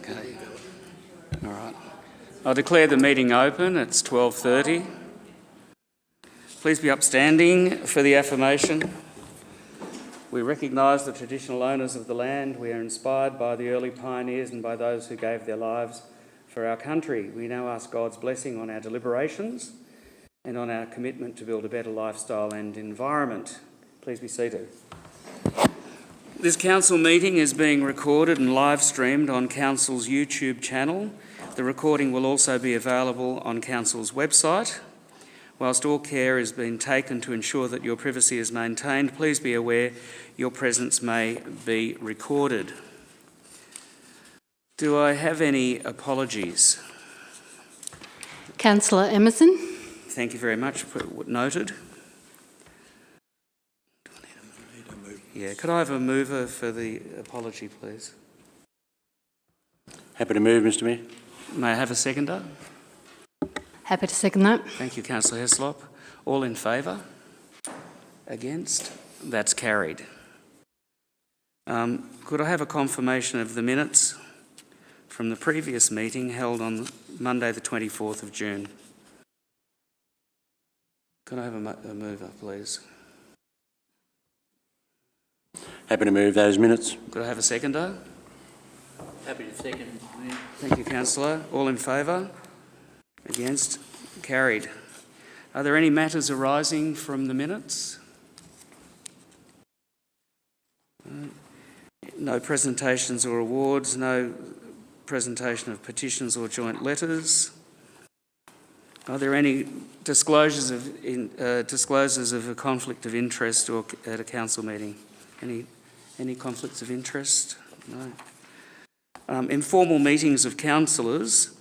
Okay. All right. I'll declare the meeting open. It's 12:30. Please be upstanding for the affirmation. We recognise the traditional owners of the land. We are inspired by the early pioneers and by those who gave their lives for our country. We now ask God's blessing on our deliberations and on our commitment to build a better lifestyle and environment. Please be seated. This council meeting is being recorded and live streamed on council's YouTube channel. The recording will also be available on council's website. Whilst all care is being taken to ensure that your privacy is maintained, please be aware your presence may be recorded. Do I have any apologies? Councillor Emerson. Thank you very much. Noted. Yeah, could I have a mover for the apology, please? Happy to move, Mr Mayor. May I have a seconder? Happy to second that. Thank you, Councillor Heslop. All in favour? Against? That's carried. Could I have a confirmation of the minutes from the previous meeting held on Monday the 24th of June? Could I have a mover, please? Happy to move those minutes. Could I have a seconder? Happy to second. Thank you, Councillor. All in favour? Against? Carried. Are there any matters arising from the minutes? No presentations or awards, no presentation of petitions or joint letters. Are there any disclosures of a conflict of interest or at a council meeting? Any conflicts of interest? No. Informal meetings of councillors.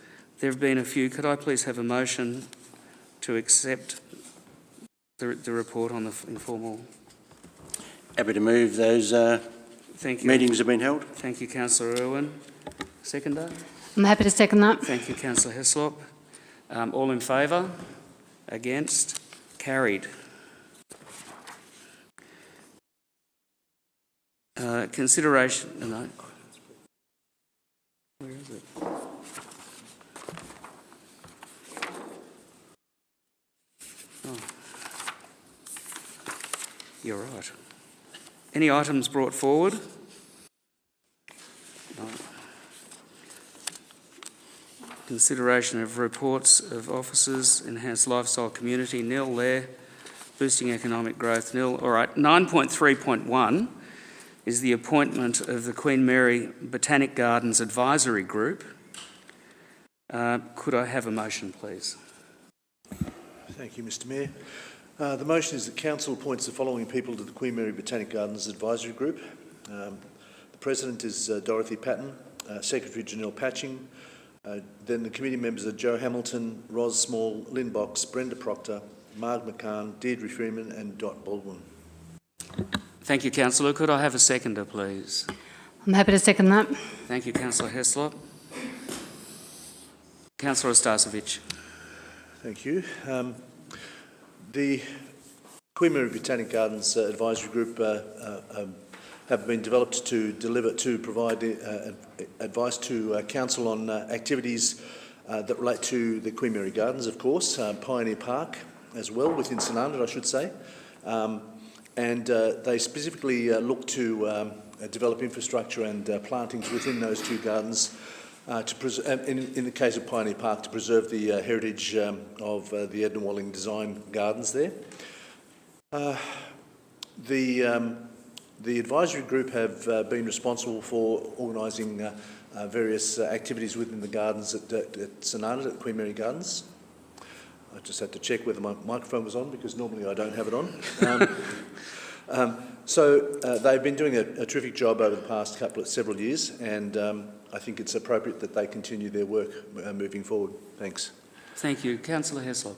There have been a few. Could I please have a motion to accept the report on the informal? Happy to move those Thank you. Meetings have been held. Thank you, Councillor Irwin. Seconder? I'm happy to second that. Thank you, Councillor Heslop. All in favour? Against? Carried. Consideration... No. Where is it? Oh. You're right. Any items brought forward? No. Consideration of reports of officers, enhanced lifestyle community, nil there. Boosting economic growth, nil. All right, 9.3.1 is the appointment of the Queen Mary Botanic Gardens Advisory Group. Could I have a motion, please? Thank you, Mr Mayor. The motion is that Council appoints the following people to the Queen Mary Botanic Gardens Advisory Group. The President is Dorothy Patton, Secretary Janelle Patching, then the committee members are Joe Hamilton, Ros Small, Lynn Box, Brenda Proctor, Marg McCann, Deirdre Freeman and Dot Baldwin. Thank you, Councillor. Could I have a seconder, please? I'm happy to second that. Thank you, Councillor Heslop. Councillor Ostasovic. Thank you. The Queen Mary Botanic Gardens Advisory Group have been developed to provide advice to Council on activities that relate to the Queen Mary Gardens, of course, Pioneer Park as well, within St Arnaud, I should say. And they specifically look to develop infrastructure and plantings within those two gardens in the case of Pioneer Park, to preserve the heritage of the Edna Walling design gardens there. The advisory group have been responsible for organising various activities within the gardens at St Arnaud, at Queen Mary Gardens. I just had to check whether my microphone was on, because normally I don't have it on. So they've been doing a terrific job over the several years, and I think it's appropriate that they continue their work moving forward. Thanks. Thank you. Councillor Heslop.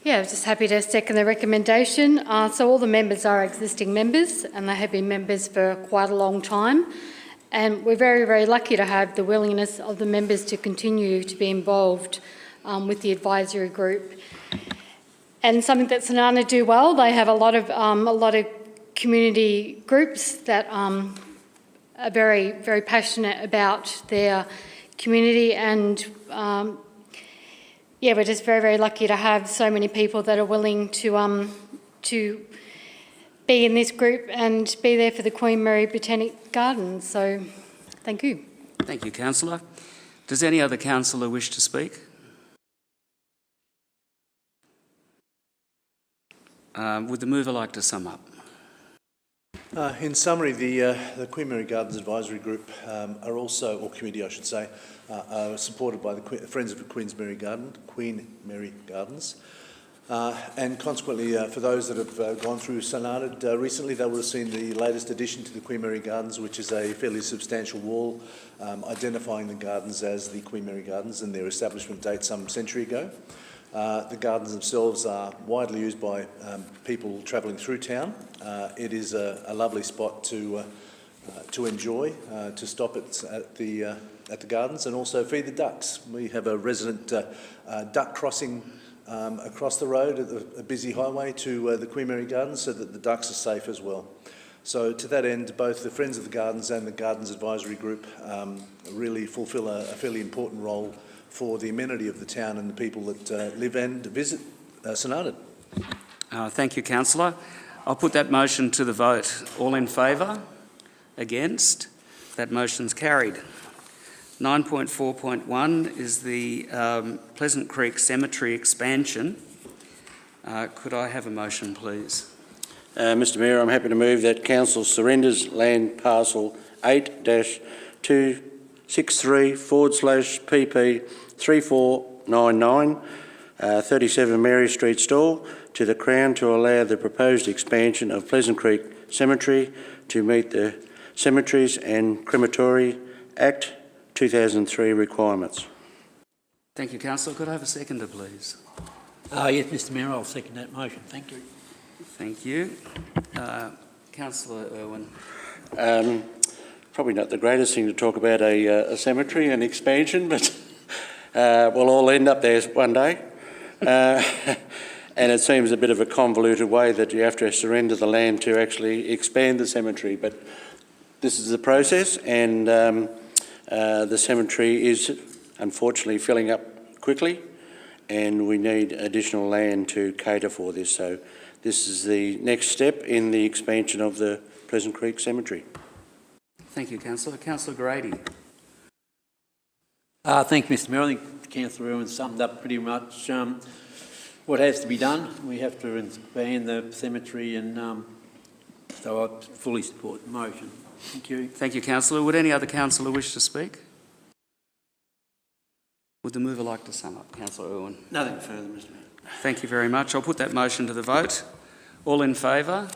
Yeah, I was just happy to second the recommendation. So all the members are existing members, and they have been members for quite a long time. And we're very, very lucky to have the willingness of the members to continue to be involved with the advisory group. And something that St Arnaud do well, they have a lot of community groups that are very, very passionate about their community, and we're just very, very lucky to have so many people that are willing to be in this group and be there for the Queen Mary Botanic Gardens. So, thank you. Thank you, councillor. Does any other councillor wish to speak? Would the mover like to sum up? In summary, the Queen Mary Gardens Advisory Group are also, or committee I should say, are supported by the Friends of the Queen Mary Gardens. And consequently, for those that have gone through St Arnaud recently, they will have seen the latest addition to the Queen Mary Gardens, which is a fairly substantial wall identifying the gardens as the Queen Mary Gardens and their establishment date some century ago. The gardens themselves are widely used by people travelling through town. It is a lovely spot to enjoy, to stop at the gardens and also feed the ducks. We have a resident duck crossing across the road at a busy highway to the Queen Mary Gardens so that the ducks are safe as well. So to that end, both the Friends of the Gardens and the Gardens Advisory Group really fulfil a fairly important role for the amenity of the town and the people that live and visit St Arnaud. Thank you, councillor. I'll put that motion to the vote. All in favour? Against? That motion's carried. 9.4.1 is the Pleasant Creek Cemetery expansion. Could I have a motion, please? Mr Mayor, I'm happy to move that council surrenders land parcel 8-263/PP 3499 37 Mary Street Store to the Crown to allow the proposed expansion of Pleasant Creek Cemetery to meet the Cemeteries and Crematory Act 2003 requirements. Thank you, councillor. Could I have a seconder, please? Yes, Mr Mayor, I'll second that motion. Thank you. Thank you. Councillor Irwin. Probably not the greatest thing to talk about a cemetery and expansion, but we'll all end up there one day. And it seems a bit of a convoluted way that you have to surrender the land to actually expand the cemetery, but this is the process, and the cemetery is unfortunately filling up quickly, and we need additional land to cater for this. So this is the next step in the expansion of the Pleasant Creek Cemetery. Thank you, councillor. Councillor Grady. Thank you, Mr Mayor. I think Councillor Irwin summed up pretty much what has to be done. We have to expand the cemetery, and so I fully support the motion. Thank you. Thank you, councillor. Would any other councillor wish to speak? Would the mover like to sum up? Councillor Irwin. Nothing further, Mr Mayor. Thank you very much. I'll put that motion to the vote. All in favour?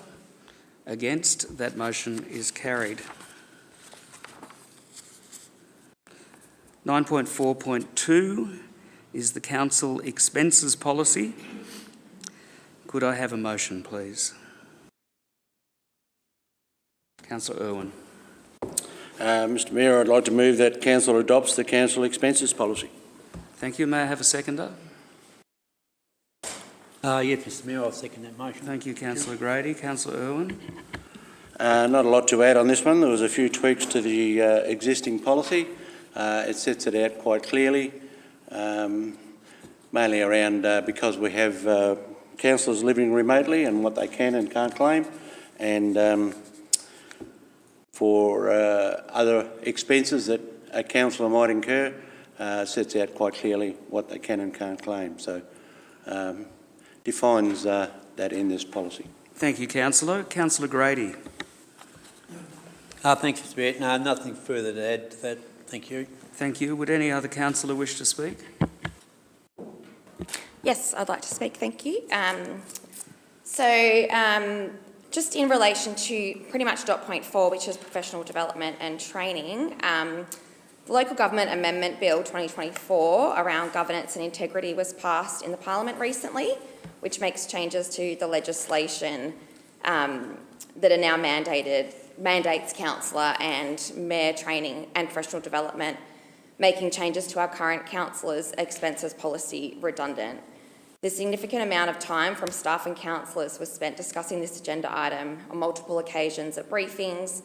Against? That motion is carried. 9.4.2 is the council expenses policy. Could I have a motion, please? Councillor Irwin. Mr Mayor, I'd like to move that council adopts the council expenses policy. Thank you. May I have a seconder? Yes, Mr Mayor, I'll second that motion. Thank you, Councillor Grady. Councillor Irwin. Not a lot to add on this one. There was a few tweaks to the existing policy. It sets it out quite clearly, mainly around because we have councillors living remotely and what they can and can't claim, and for other expenses that a councillor might incur, sets out quite clearly what they can and can't claim. So defines that in this policy. Thank you, councillor. Councillor Grady. Thanks, Mr Mayor. No, nothing further to add to that. Thank you. Thank you. Would any other councillor wish to speak? Yes, I'd like to speak, thank you. Just in relation to pretty much dot point 4, which is professional development and training, the Local Government Amendment Bill 2024 around governance and integrity was passed in the Parliament recently, which makes changes to the legislation that are now mandates councillor and mayor training and professional development, making changes to our current councillors' expenses policy redundant. The significant amount of time from staff and councillors was spent discussing this agenda item on multiple occasions at briefings,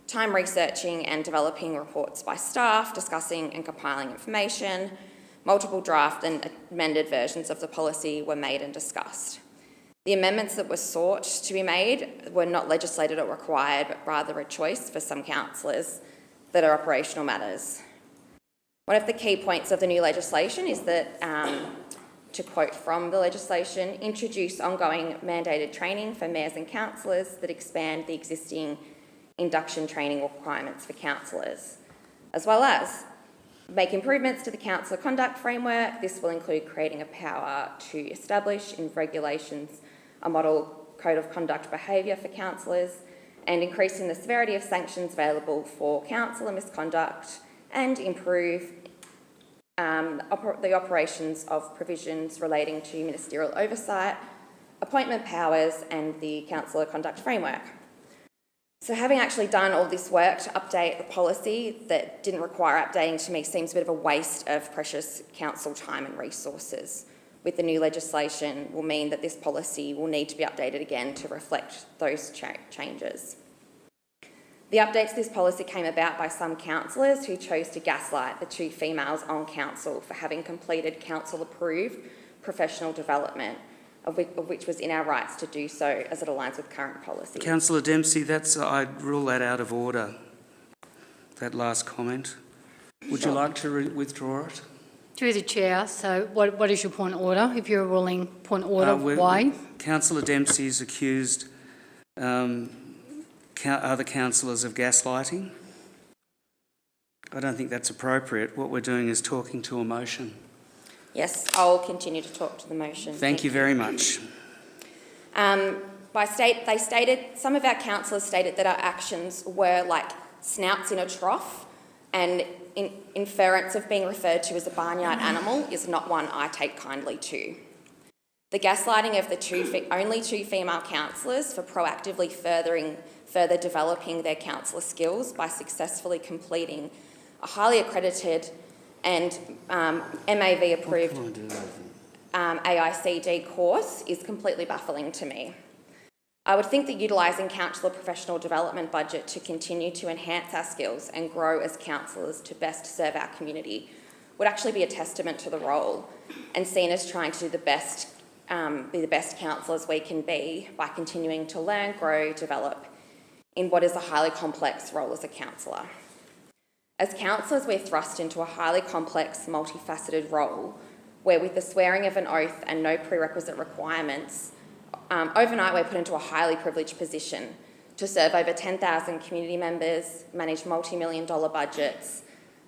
time researching and developing reports by staff, discussing and compiling information. Multiple draft and amended versions of the policy were made and discussed. The amendments that were sought to be made were not legislated or required, but rather a choice for some councillors that are operational matters. One of the key points of the new legislation is that, to quote from the legislation, introduce ongoing mandated training for mayors and councillors that expand the existing induction training requirements for councillors, as well as make improvements to the councillor conduct framework. This will include creating a power to establish in regulations a model code of conduct behaviour for councillors and increasing the severity of sanctions available for councillor misconduct and improve the operations of provisions relating to ministerial oversight, appointment powers and the councillor conduct framework. So having actually done all this work to update the policy that didn't require updating, to me seems a bit of a waste of precious council time and resources. With the new legislation will mean that this policy will need to be updated again to reflect those changes. The updates to this policy came about by some councillors who chose to gaslight the 2 females on council for having completed council-approved professional development, of which was in our rights to do so as it aligns with current policy. Councillor Dempsey, I'd rule that out of order, that last comment. Would you like to withdraw it? Through the chair, so what is your point of order? If you're ruling point of order, why? Councillor Dempsey's accused other councillors of gaslighting. I don't think that's appropriate. What we're doing is talking to a motion. Yes, I'll continue to talk to the motion. Thank you very much. Some of our councillors stated that our actions were like snouts in a trough, and inference of being referred to as a barnyard animal is not one I take kindly to. The gaslighting of the only two female councillors for proactively further developing their councillor skills by successfully completing a highly accredited and MAV-approved AICD course is completely baffling to me. I would think that utilising councillor professional development budget to continue to enhance our skills and grow as councillors to best serve our community would actually be a testament to the role and seen as trying to do be the best councillors we can be by continuing to learn, grow, develop in what is a highly complex role as a councillor. As councillors, we're thrust into a highly complex, multifaceted role where, with the swearing of an oath and no prerequisite requirements, overnight we're put into a highly privileged position to serve over 10,000 community members, manage multi-million-dollar budgets,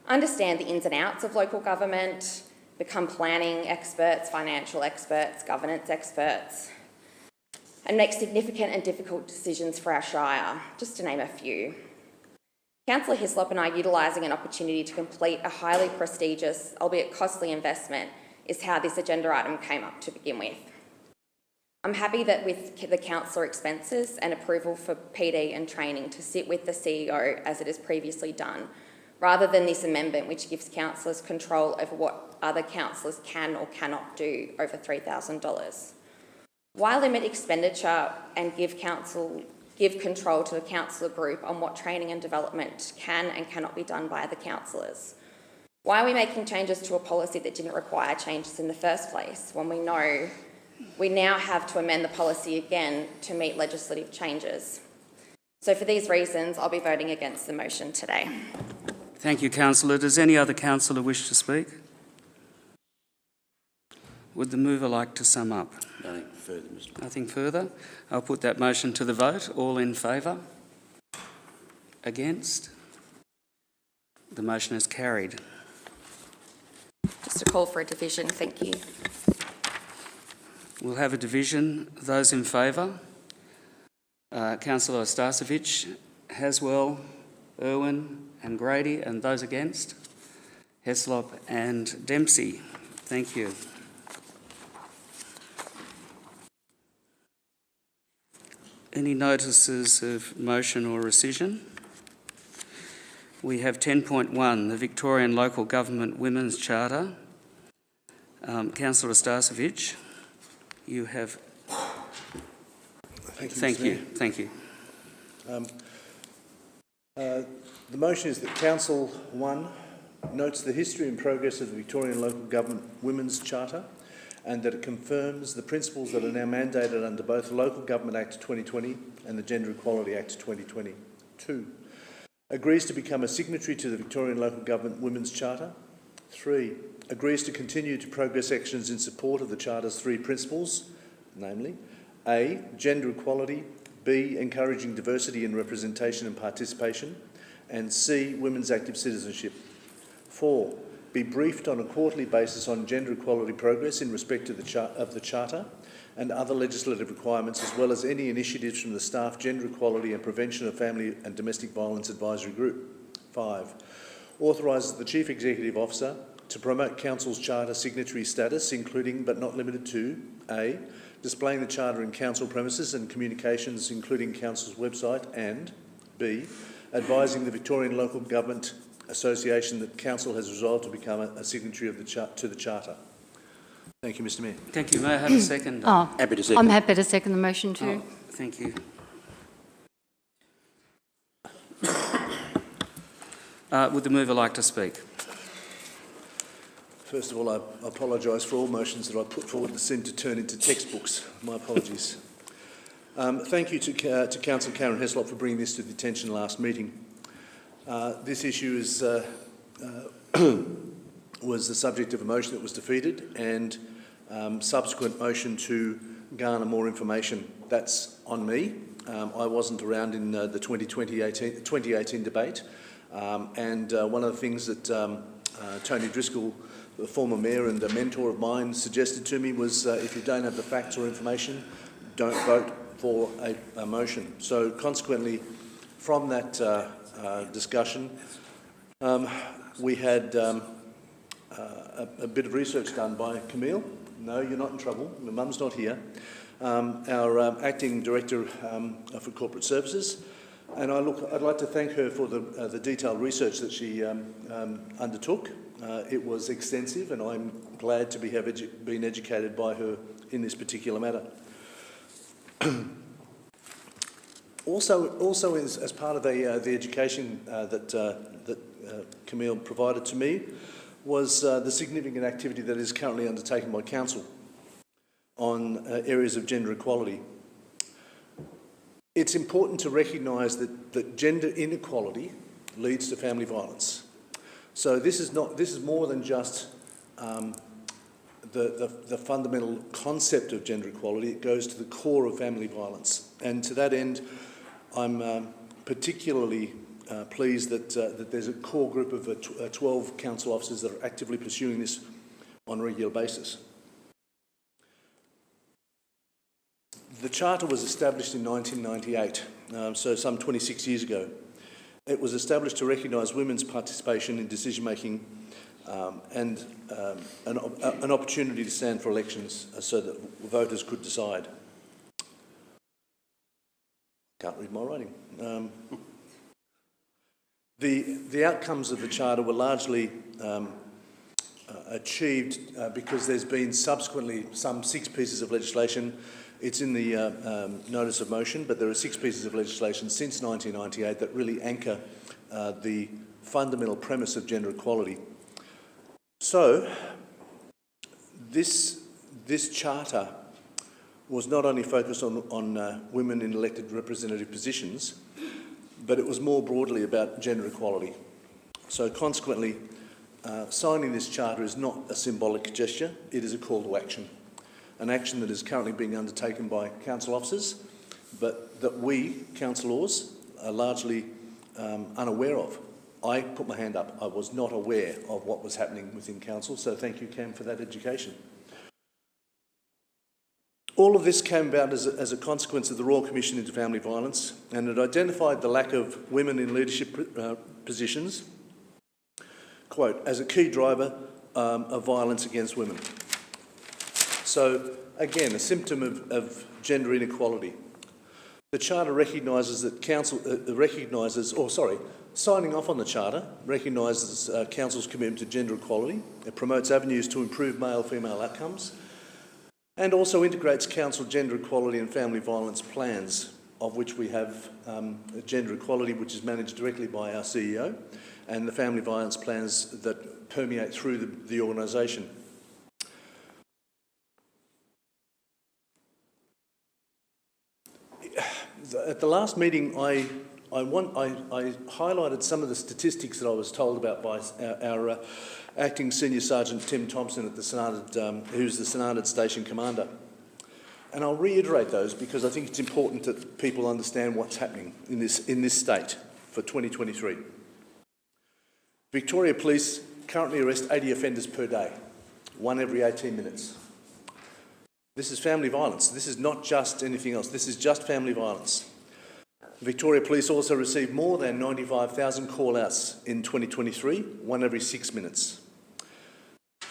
understand the ins and outs of local government, become planning experts, financial experts, governance experts, and make significant and difficult decisions for our Shire, just to name a few. Councillor Hislop and I utilising an opportunity to complete a highly prestigious, albeit costly investment is how this agenda item came up to begin with. I'm happy that with the councillor expenses and approval for PD and training to sit with the CEO as it has previously done, rather than this amendment which gives councillors control over what other councillors can or cannot do over $3,000. Why limit expenditure and give control to the councillor group on what training and development can and cannot be done by the councillors? Why are we making changes to a policy that didn't require changes in the first place when we know we now have to amend the policy again to meet legislative changes? So for these reasons, I'll be voting against the motion today. Thank you, councillor. Does any other councillor wish to speak? Would the mover like to sum up? Nothing further, Mr. Nothing further. I'll put that motion to the vote. All in favour? Against? The motion is carried. Just a call for a division, thank you. We'll have a division. Those in favour? Councillor Stasevich, Haswell, Irwin and Grady, and those against? Heslop and Dempsey. Thank you. Any notices of motion or rescission? We have 10.1, the Victorian Local Government Women's Charter. Councillor Stasevich, you have... Thank you. The motion is that Council 1 notes the history and progress of the Victorian Local Government Women's Charter and that it confirms the principles that are now mandated under both the Local Government Act 2020 and the Gender Equality Act 2020. 2. Agrees to become a signatory to the Victorian Local Government Women's Charter. 3. Agrees to continue to progress actions in support of the Charter's 3 principles, namely A. Gender equality, B. Encouraging diversity in representation and participation, and C. Women's active citizenship. 4. Be briefed on a quarterly basis on gender equality progress in respect to the Charter and other legislative requirements, as well as any initiatives from the Staff Gender Equality and Prevention of Family and Domestic Violence Advisory Group. 5. Authorises the Chief Executive Officer to promote Council's Charter signatory status, including but not limited to A. Displaying the Charter in Council premises and communications, including Council's website, and B. Advising the Victorian Local Government Association that Council has resolved to become a signatory to the Charter. Thank you, Mr Mayor. Thank you. May I have a second? Happy to second. I'm happy to second the motion too. Oh, thank you. Would the mover like to speak? First of all, I apologise for all motions that I put forward that seem to turn into textbooks. My apologies. Thank you to Councillor Karen Heslop for bringing this to the attention last meeting. This issue is, was the subject of a motion that was defeated and subsequent motion to garner more information. That's on me. I wasn't around in the 2018 debate, and one of the things that Tony Driscoll, the former mayor and a mentor of mine, suggested to me was if you don't have the facts or information, don't vote for a motion. So consequently, from that discussion, we had a bit of research done by Camille. No, you're not in trouble. My mum's not here. Our acting director for corporate services, and I'd like to thank her for the detailed research that she undertook. It was extensive, and I'm glad to have been educated by her in this particular matter. Also, as part of the education that Camille provided to me, was the significant activity that is currently undertaken by Council on areas of gender equality. It's important to recognise that gender inequality leads to family violence. So this is more than just the fundamental concept of gender equality. It goes to the core of family violence, and to that end, I'm particularly pleased that there's a core group of 12 council officers that are actively pursuing this on a regular basis. The Charter was established in 1998, so some 26 years ago. It was established to recognise women's participation in decision-making and an opportunity to stand for elections so that voters could decide. Can't read my writing. The outcomes of the Charter were largely achieved because there's been subsequently some 6 pieces of legislation. It's in the notice of motion, but there are 6 pieces of legislation since 1998 that really anchor the fundamental premise of gender equality. So, this Charter was not only focused on women in elected representative positions, but it was more broadly about gender equality. So consequently, signing this Charter is not a symbolic gesture, it is a call to action. An action that is currently being undertaken by council officers, but that we, councillors, are largely unaware of. I put my hand up. I was not aware of what was happening within council, so thank you, Cam, for that education. All of this came about as a consequence of the Royal Commission into Family Violence, and it identified the lack of women in leadership positions, quote, as a key driver of violence against women. So, again, a symptom of gender inequality. The Charter recognises that signing off on the Charter recognises Council's commitment to gender equality. It promotes avenues to improve male-female outcomes and also integrates Council gender equality and family violence plans of which we have gender equality, which is managed directly by our CEO, and the family violence plans that permeate through the organisation. At the last meeting, I highlighted some of the statistics that I was told about by our Acting Senior Sergeant Tim Thompson at the Sonata, who's the Sonata Station Commander. And I'll reiterate those because I think it's important that people understand what's happening in this state for 2023. Victoria Police currently arrest 80 offenders per day, one every 18 minutes. This is family violence. This is not just anything else. This is just family violence. Victoria Police also received more than 95,000 call-outs in 2023, one every 6 minutes.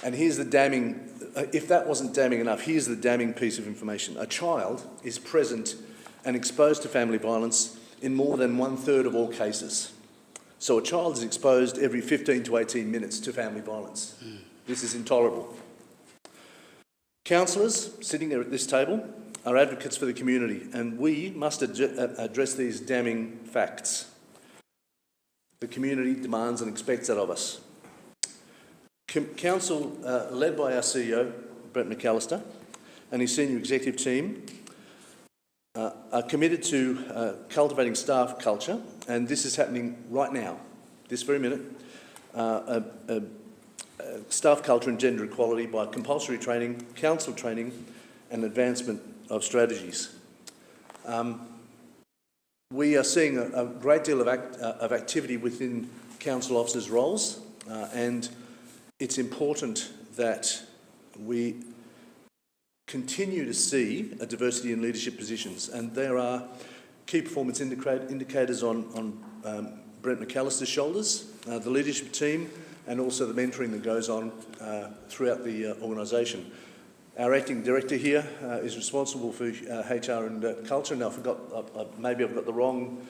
And here's the damning, if that wasn't damning enough, here's the damning piece of information. A child is present and exposed to family violence in more than 1/3 of all cases. So a child is exposed every 15 to 18 minutes to family violence. This is intolerable. Councillors sitting there at this table are advocates for the community, and we must address these damning facts. The community demands and expects that of us. Council, led by our CEO, Brent McAllister, and his senior executive team, are committed to cultivating staff culture, and this is happening right now, this very minute. Staff culture and gender equality by compulsory training, council training, and advancement of strategies. We are seeing a great deal of activity within council officers' roles, and it's important that we continue to see a diversity in leadership positions, and there are key performance indicators on Brent McAllister's shoulders, the leadership team, and also the mentoring that goes on throughout the organisation. Our acting director here is responsible for HR and culture. Now, maybe I've got the wrong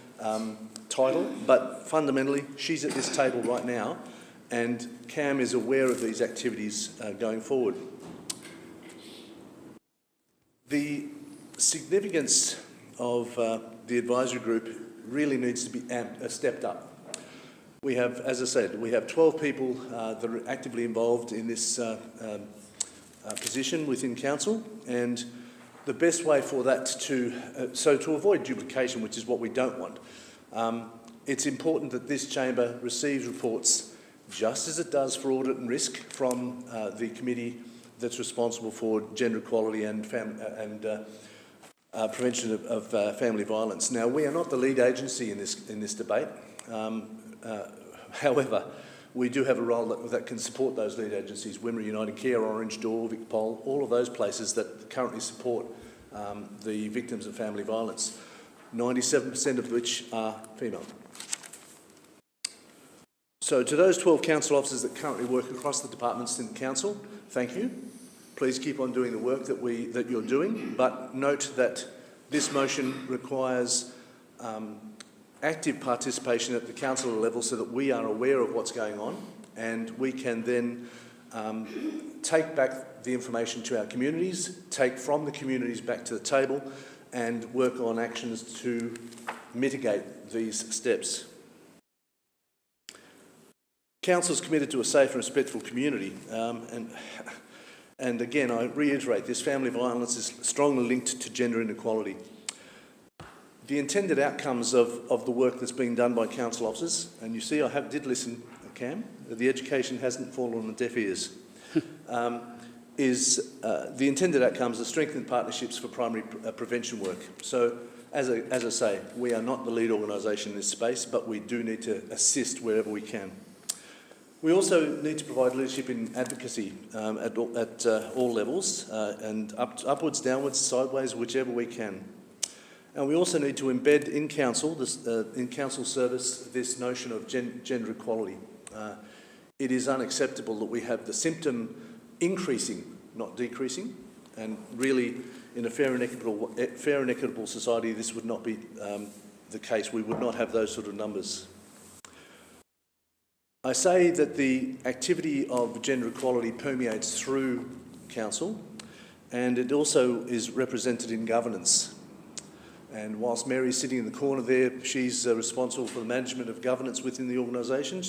title, but fundamentally, she's at this table right now, and Cam is aware of these activities going forward. The significance of the advisory group really needs to be stepped up. We have, as I said, we have 12 people that are actively involved in this position within council, and the best way for that to avoid duplication, which is what we don't want, it's important that this chamber receives reports just as it does for audit and risk from the committee that's responsible for gender equality and prevention of family violence. Now, we are not the lead agency in this debate. However, we do have a role that can support those lead agencies: Wimmera United Care, Orange Door, VicPol, all of those places that currently support the victims of family violence, 97% of which are female. So to those 12 council officers that currently work across the departments in council, thank you. Please keep on doing the work that you're doing, but note that this motion requires active participation at the council level so that we are aware of what's going on, and we can then take back the information to our communities, take from the communities back to the table, and work on actions to mitigate these steps. Council's committed to a safe and respectful community, and again, I reiterate, this family violence is strongly linked to gender inequality. The intended outcomes of the work that's being done by council officers, and you see I did listen, Cam, the education hasn't fallen on deaf ears, the intended outcomes are strengthened partnerships for primary prevention work. So, as I say, we are not the lead organisation in this space, but we do need to assist wherever we can. We also need to provide leadership in advocacy at all levels, and upwards, downwards, sideways, whichever we can. And we also need to embed in council, in council service, this notion of gender equality. It is unacceptable that we have the symptom increasing, not decreasing, and really, in a fair and equitable society, this would not be the case. We would not have those sort of numbers. I say that the activity of gender equality permeates through council, and it also is represented in governance. And whilst Mary's sitting in the corner there, she's responsible for the management of governance within the organisation.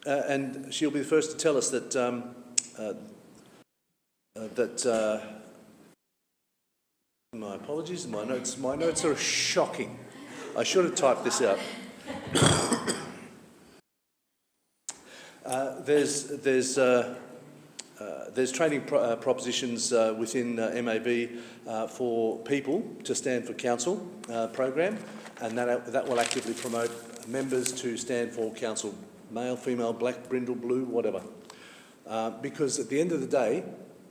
And she'll be the first to tell us that my apologies, my notes are shocking. I should have typed this out. There's training propositions within MAB for people to stand for council program, and that will actively promote members to stand for council, male, female, black, brindle, blue, whatever. Because at the end of the day,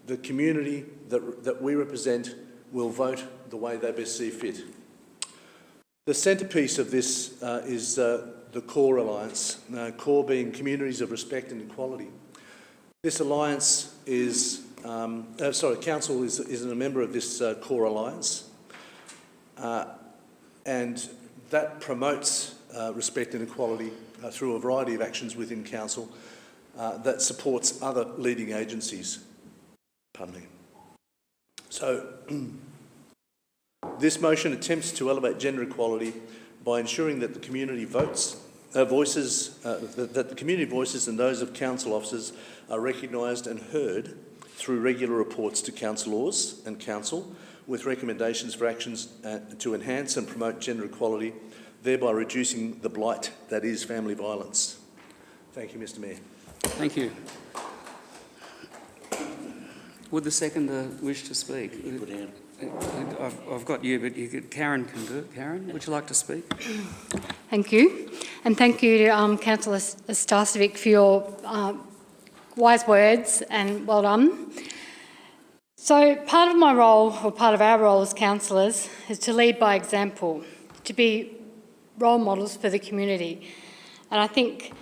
the community that we represent will vote the way they best see fit. The centrepiece of this is the CORE Alliance, CORE being Communities of Respect and Equality. This alliance is, council is a member of this CORE Alliance, and that promotes respect and equality through a variety of actions within council that supports other leading agencies. Pardon me. So, this motion attempts to elevate gender equality by ensuring that the community voices and those of council officers are recognised and heard through regular reports to councillors and council, with recommendations for actions to enhance and promote gender equality, thereby reducing the blight that is family violence. Thank you, Mr. Mayor. Thank you. Would the seconder wish to speak? Put down. I've got you, but Karen can do it. Karen, would you like to speak? Thank you. And thank you to Councillor Starcevic for your wise words, and well done. So part of my role, or part of our role as councillors, is to lead by example, to be role models for the community. And I think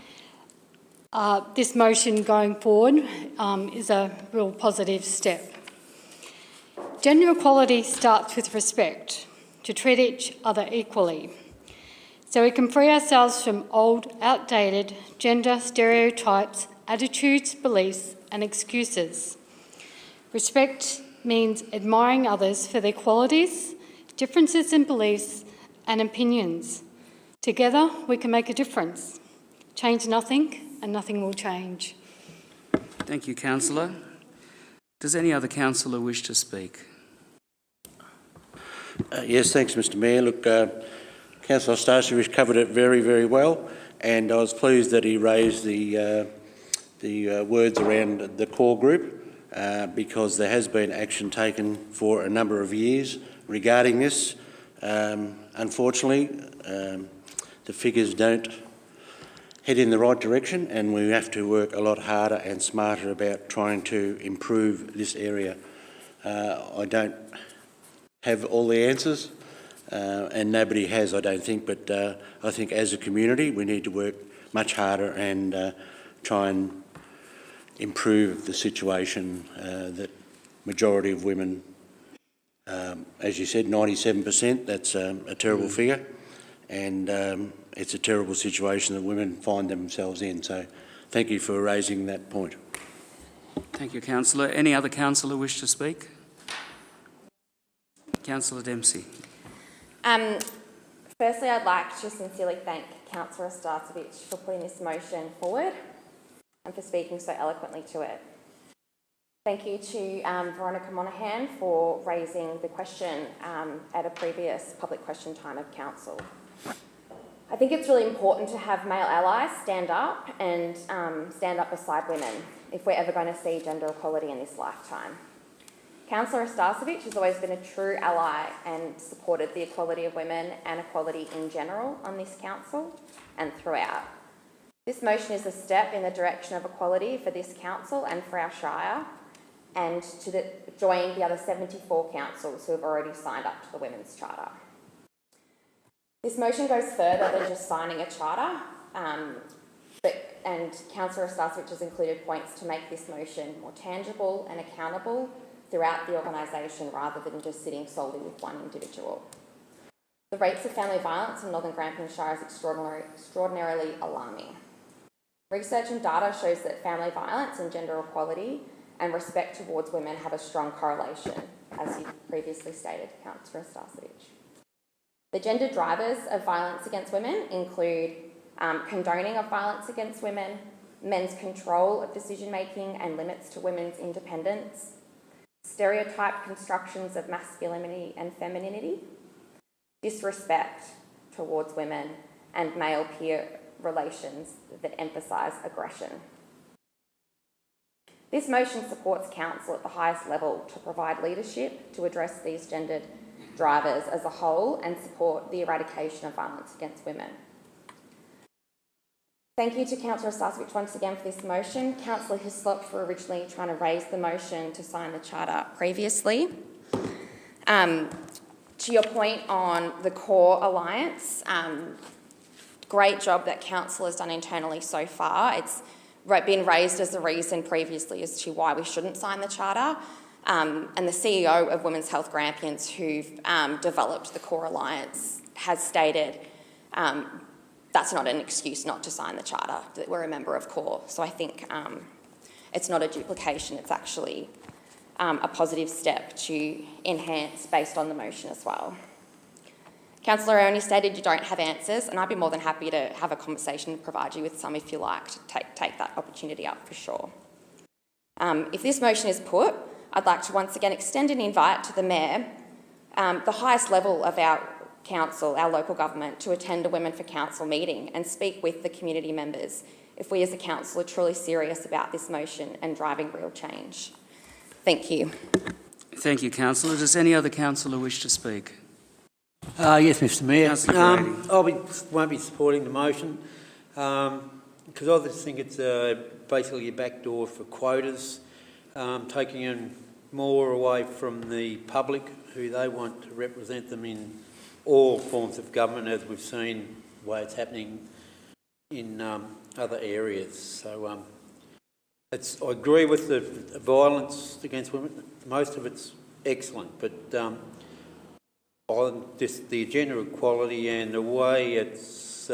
this motion going forward is a real positive step. Gender equality starts with respect, to treat each other equally, so we can free ourselves from old, outdated gender stereotypes, attitudes, beliefs and excuses. Respect means admiring others for their qualities, differences in beliefs and opinions. Together we can make a difference. Change nothing and nothing will change. Thank you, Councillor. Does any other councillor wish to speak? Yes, thanks, Mr. Mayor. Look, Councillor Starcevic covered it very, very well, and I was pleased that he raised the words around the core group because there has been action taken for a number of years regarding this. Unfortunately, the figures don't head in the right direction, and we have to work a lot harder and smarter about trying to improve this area. I don't have all the answers, and nobody has, I don't think, but I think as a community we need to work much harder and try and improve the situation that majority of women, as you said, 97%, that's a terrible figure, and it's a terrible situation that women find themselves in. So thank you for raising that point. Thank you, Councillor. Any other councillor wish to speak? Councillor Dempsey. Firstly, I'd like to sincerely thank Councillor Starcevic for putting this motion forward and for speaking so eloquently to it. Thank you to Veronica Monaghan for raising the question at a previous public question time of council. I think it's really important to have male allies stand up and stand up beside women if we're ever going to see gender equality in this lifetime. Councillor Starcevic has always been a true ally and supported the equality of women and equality in general on this council and throughout. This motion is a step in the direction of equality for this council and for our shire, and to join the other 74 councils who have already signed up to the Women's Charter. This motion goes further than just signing a charter, and Councillor Starcevic has included points to make this motion more tangible and accountable throughout the organisation rather than just sitting solely with one individual. The rates of family violence in Northern Grampians Shire is extraordinarily alarming. Research and data shows that family violence and gender equality and respect towards women have a strong correlation, as you previously stated, Councillor Starcevic. The gender drivers of violence against women include condoning of violence against women, men's control of decision-making and limits to women's independence, stereotyped constructions of masculinity and femininity, disrespect towards women, and male-peer relations that emphasise aggression. This motion supports Council at the highest level to provide leadership to address these gendered drivers as a whole and support the eradication of violence against women. Thank you to Councillor Starcevich once again for this motion. Councillor Hislop for originally trying to raise the motion to sign the charter previously. To your point on the core alliance, great job that Council has done internally so far. It's been raised as a reason previously as to why we shouldn't sign the charter. And the CEO of Women's Health Grampians, who developed the core alliance, has stated that's not an excuse not to sign the charter, that we're a member of CORE. So I think it's not a duplication, it's actually a positive step to enhance based on the motion as well. Councillor Ernie stated you don't have answers, and I'd be more than happy to have a conversation and provide you with some if you like to take that opportunity up for sure. If this motion is put, I'd like to once again extend an invite to the Mayor, the highest level of our council, our local government, to attend a Women for Council meeting and speak with the community members if we as a council are truly serious about this motion and driving real change. Thank you. Thank you, Councillor. Does any other councillor wish to speak? Yes, Mr Mayor. Councillor Grady. Won't be supporting the motion because I just think it's basically a backdoor for quotas, taking in more away from the public who they want to represent them in all forms of government, as we've seen the way it's happening in other areas. So I agree with the violence against women. Most of it's excellent, but on just the gender equality and the way it's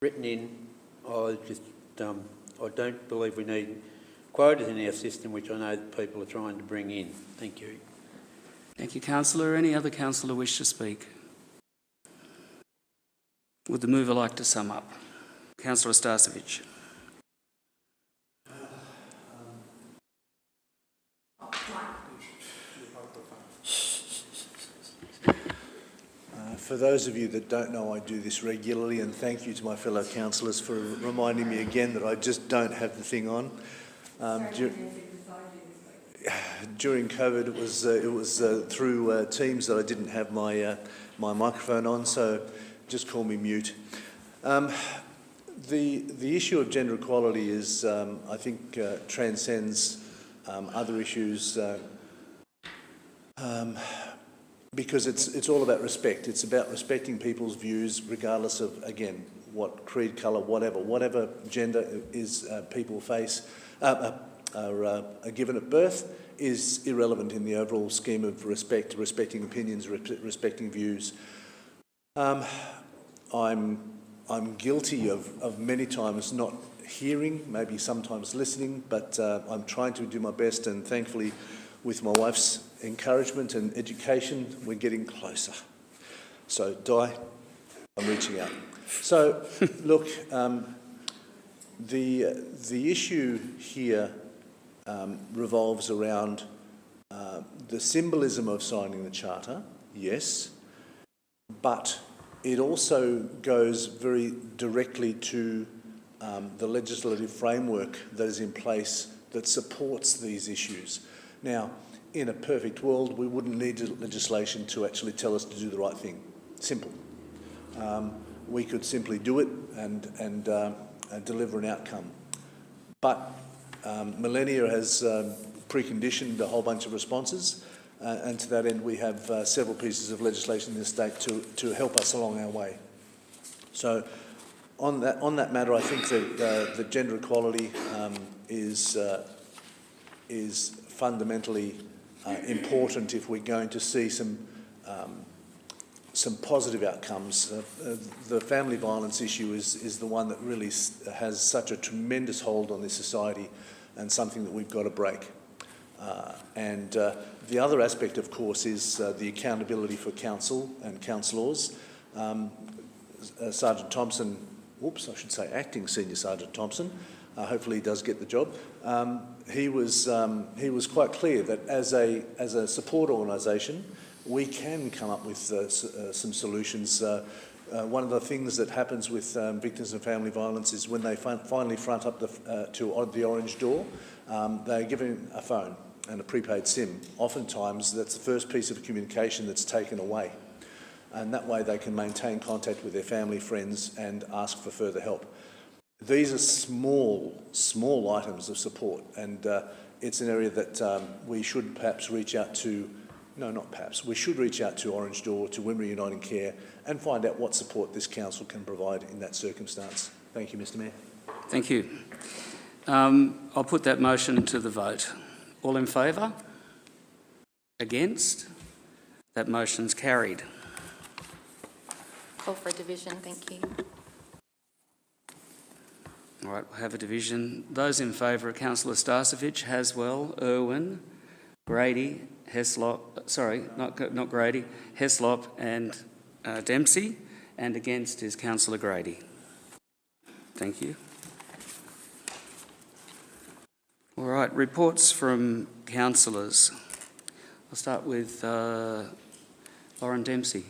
written in, I don't believe we need quotas in our system, which I know that people are trying to bring in. Thank you. Thank you, Councillor. Any other councillor wish to speak? Would the mover like to sum up? Councillor Starcevich. For those of you that don't know, I do this regularly, and thank you to my fellow councillors for reminding me again that I just don't have the thing on. During COVID, it was through Teams that I didn't have my microphone on, so just call me mute. The issue of gender equality is, I think, transcends other issues because it's all about respect. It's about respecting people's views, regardless of, again, what creed, colour, whatever gender is people face are given at birth is irrelevant in the overall scheme of respecting opinions, respecting views. I'm guilty of many times not hearing, maybe sometimes listening, but I'm trying to do my best, and thankfully with my wife's encouragement and education, we're getting closer. So, Di, I'm reaching out. So, look, the issue here revolves around the symbolism of signing the Charter, yes, but it also goes very directly to the legislative framework that is in place that supports these issues. Now, in a perfect world, we wouldn't need legislation to actually tell us to do the right thing. Simple. We could simply do it and deliver an outcome. But Millennia has preconditioned a whole bunch of responses, and to that end we have several pieces of legislation in the state to help us along our way. So on that matter, I think that the gender equality is fundamentally important if we're going to see some positive outcomes. The family violence issue is the one that really has such a tremendous hold on this society, and something that we've got to break. And the other aspect, of course, is the accountability for council and councillors. Sergeant Thompson, Acting Senior Sergeant Thompson, hopefully he does get the job. He was quite clear that as a support organisation, we can come up with some solutions. One of the things that happens with victims of family violence is when they finally front up to the orange door, they're given a phone and a prepaid SIM. Oftentimes, that's the first piece of communication that's taken away. And that way they can maintain contact with their family, friends, and ask for further help. These are small items of support, and it's an area that we should perhaps reach out to, we should reach out to Orange Door, to Wimmera Uniting Care, and find out what support this council can provide in that circumstance. Thank you, Mr Mayor. Thank you. I'll put that motion to the vote. All in favour? Against? That motion's carried. Call for a division, thank you. All right, we'll have a division. Those in favour are Councillor Starcevich, Haswell, Irwin, Grady, Heslop, not Grady, Heslop and Dempsey, and against is Councillor Grady. Thank you. All right, reports from councillors. I'll start with Lauren Dempsey.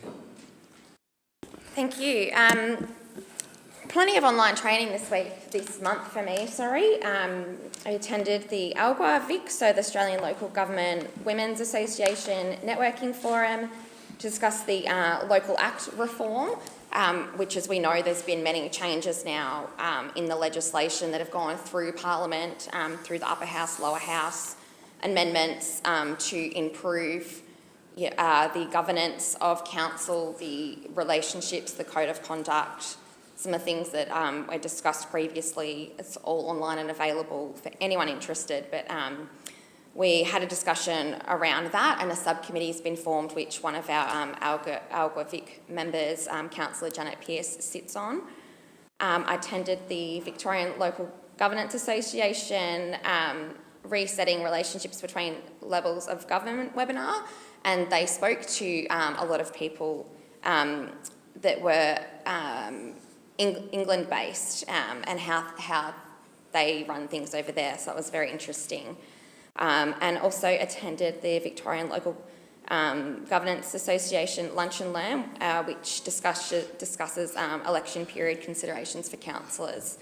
Thank you. Plenty of online training this month for me, I attended the ALGWA Vic, so the Australian Local Government Women's Association Networking Forum, to discuss the Local Act reform, which, as we know, there's been many changes now in the legislation that have gone through Parliament, through the upper house, lower house, amendments to improve the governance of council, the relationships, the code of conduct, some of the things that were discussed previously. It's all online and available for anyone interested, but we had a discussion around that, and a subcommittee has been formed which one of our ALGWA Vic members, Councillor Janet Pearce, sits on. I attended the Victorian Local Governance Association Resetting Relationships Between Levels of Government webinar, and they spoke to a lot of people that were England-based and how they run things over there, so it was very interesting. And also attended the Victorian Local Governance Association Lunch and Learn, which discusses election period considerations for councillors.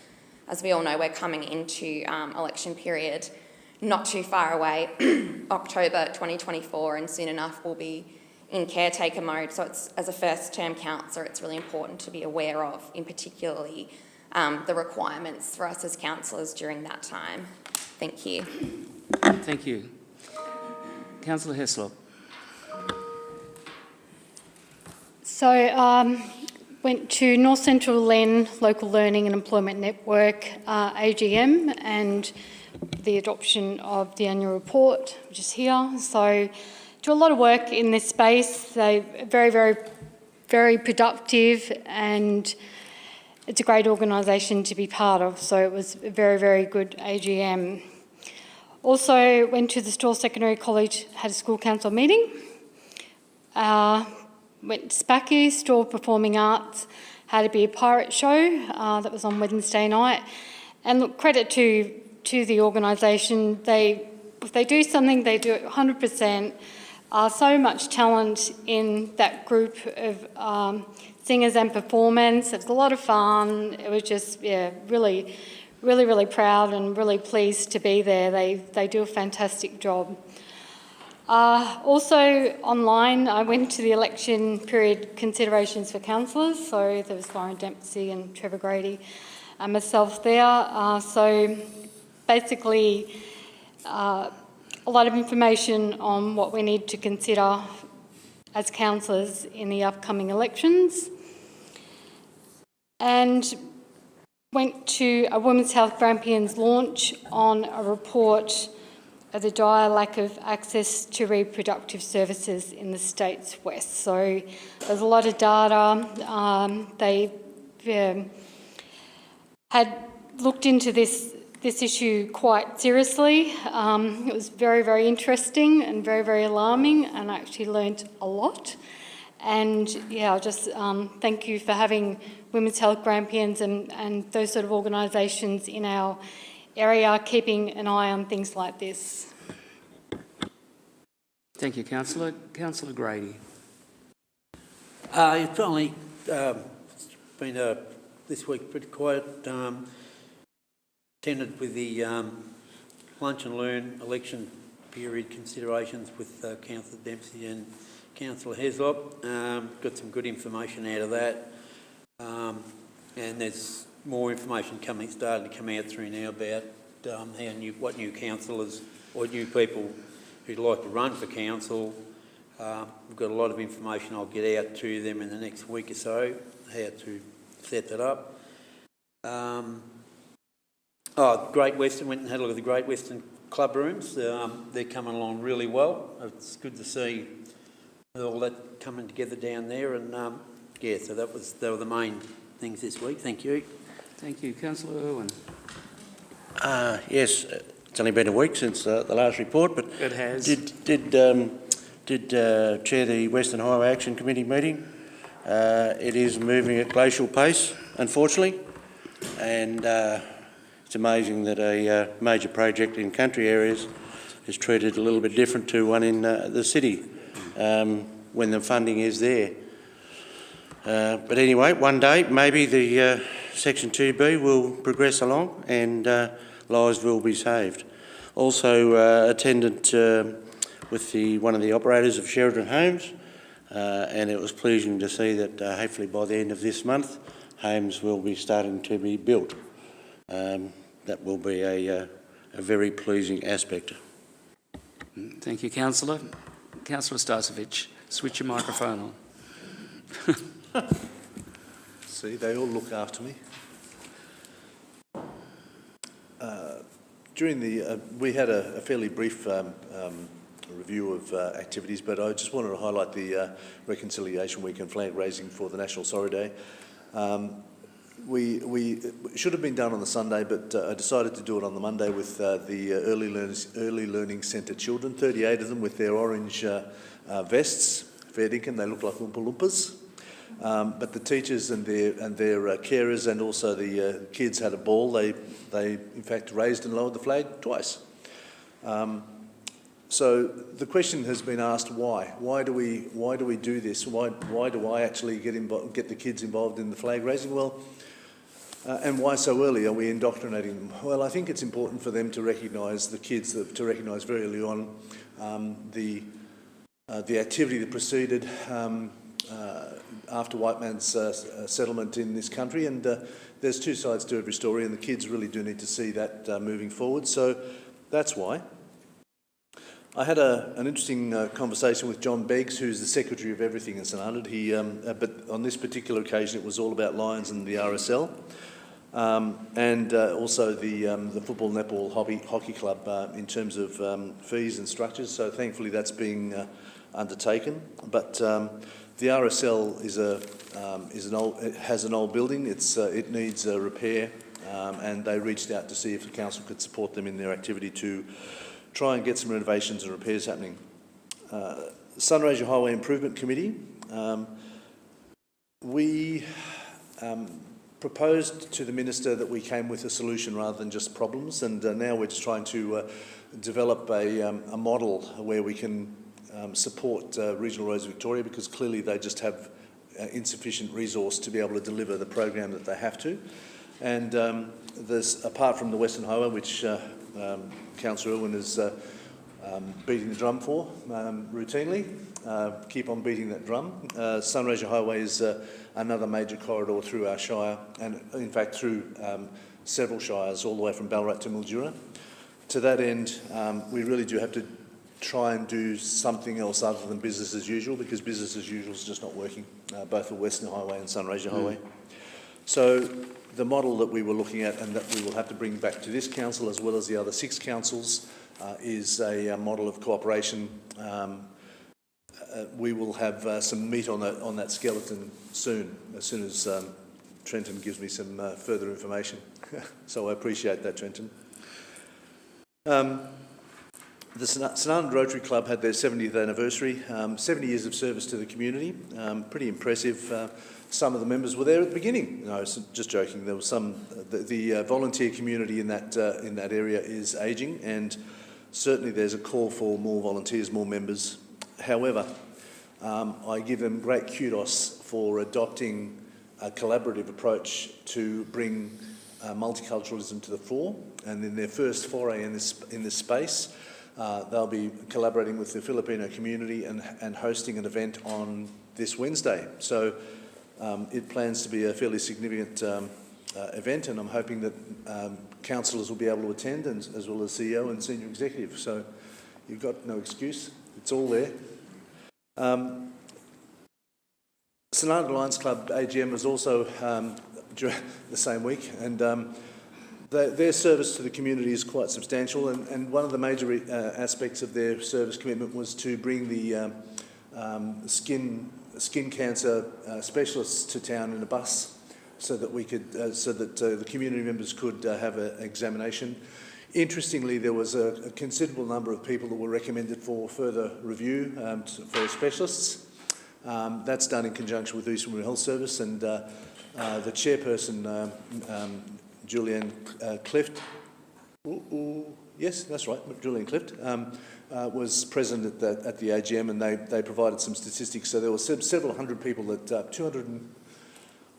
As we all know, we're coming into election period not too far away, October 2024, and soon enough we'll be in caretaker mode. So it's, as a first-term councillor, it's really important to be aware of, in particularly, the requirements for us as councillors during that time. Thank you. Thank you. Councillor Heslop. So, went to North Central Len Local Learning and Employment Network AGM, and the adoption of the annual report, which is here. So, do a lot of work in this space. They're very, very, very productive, and it's a great organisation to be part of. So it was a very, very good AGM. Also went to the Stawell Secondary College, had a school council meeting. Went to SPACI, Stawell Performing Arts, had a beer pirate show that was on Wednesday night. And look, credit to the organisation. If they do something, they do it 100%. So much talent in that group of singers and performance. It was a lot of fun. It was just, really, really, really proud and really pleased to be there. They do a fantastic job. Also online, I went to the election period considerations for councillors. So there was Lauren Dempsey and Trevor Grady and myself there. So basically, a lot of information on what we need to consider as councillors in the upcoming elections. And went to a Women's Health Grampians launch on a report of the dire lack of access to reproductive services in the state's west. So there's a lot of data. They had looked into this this issue quite seriously. It was very, very interesting and very, very alarming, and I actually learnt a lot. And yeah, I'll just thank you for having Women's Health Grampians and those sort of organisations in our area, keeping an eye on things like this. Thank you, Councillor. Councillor Grady. It's only been this week pretty quiet. Attended with the lunch and learn election period considerations with Councillor Dempsey and Councillor Heslop. Got some good information out of that, and there's more information starting to come out through now about what new councillors or new people who'd like to run for council. We've got a lot of information I'll get out to them in the next week or so, how to set that up. Great Western, went and had a look at the Great Western club rooms. They're coming along really well. It's good to see all that coming together down there, and yeah, so they were the main things this week. Thank you. Thank you, Councillor Irwin. Yes, it's only been a week since the last report, but It has. Did chair the Western Highway Action Committee meeting. It is moving at glacial pace, unfortunately, and it's amazing that a major project in country areas is treated a little bit different to one in the city when the funding is there. But anyway, one day maybe the Section 2B will progress along and lives will be saved. Also attended with one of the operators of Sheridan Homes, and it was pleasing to see that hopefully by the end of this month homes will be starting to be built. That will be a very pleasing aspect. Thank you, Councillor. Councillor Starcevich, switch your microphone on. See, they all look after me. We had a fairly brief review of activities, but I just wanted to highlight the Reconciliation Week and flag raising for the National Sorry Day. We should have been done on the Sunday, but I decided to do it on the Monday with the Early Learning Centre children, 38 of them with their orange vests, fair dinkum, they look like Oompa Loompas. But the teachers and their carers and also the kids had a ball. They in fact raised and lowered the flag twice. So the question has been asked, why? Why do we do this? Why do I actually get the kids involved in the flag raising? Well, and why so early are we indoctrinating them? Well, I think it's important for them to recognise, the kids, to recognise very early on the activity that proceeded after white man's settlement in this country, and there's two sides to every story, and the kids really do need to see that moving forward. So that's why. I had an interesting conversation with John Beggs, who's the Secretary of Everything in St Arnaud. But on this particular occasion, it was all about Lions and the RSL, and also the football netball hockey club in terms of fees and structures. So thankfully, that's being undertaken. But the RSL has an old building. It needs repair, and they reached out to see if the council could support them in their activity to try and get some renovations and repairs happening. Sunraysia Highway Improvement Committee, we proposed to the Minister that we came with a solution rather than just problems, and now we're just trying to develop a model where we can support Regional Roads Victoria, because clearly they just have insufficient resource to be able to deliver the program that they have to. And there's, apart from the Western Highway, which Councillor Irwin is beating the drum for routinely, keep on beating that drum. Sunraysia Highway is another major corridor through our shire, and in fact through several shires, all the way from Ballarat to Mildura. To that end, we really do have to try and do something else other than business as usual, because business as usual is just not working, both for Western Highway and Sunraysia Highway. So the model that we were looking at, and that we will have to bring back to this council as well as the other 6 councils, is a model of cooperation. We will have some meat on that skeleton soon, as soon as Trenton gives me some further information. So I appreciate that, Trenton. The St Arnaud Rotary Club had their 70th anniversary, 70 years of service to the community, pretty impressive. Some of the members were there at the beginning. No, just joking. There was some. The volunteer community in that area is ageing, and certainly there's a call for more volunteers, more members. However, I give them great kudos for adopting a collaborative approach to bring multiculturalism to the fore, and in their first foray in this space, they'll be collaborating with the Filipino community and hosting an event on this Wednesday. So it plans to be a fairly significant event, and I'm hoping that councillors will be able to attend, and, as well as CEO and senior executive. So you've got no excuse. It's all there. St Arnaud Lions Club AGM was also during the same week, and their service to the community is quite substantial, and one of the major aspects of their service commitment was to bring the skin cancer specialists to town in a bus, so that we could, the community members could have an examination. Interestingly, there was a considerable number of people that were recommended for further review for specialists. That's done in conjunction with Eastern Health Service, and the chairperson, Julianne Clift, yes, that's right, Julianne Clift, was present at the AGM, and they provided some statistics. So there were several hundred people that,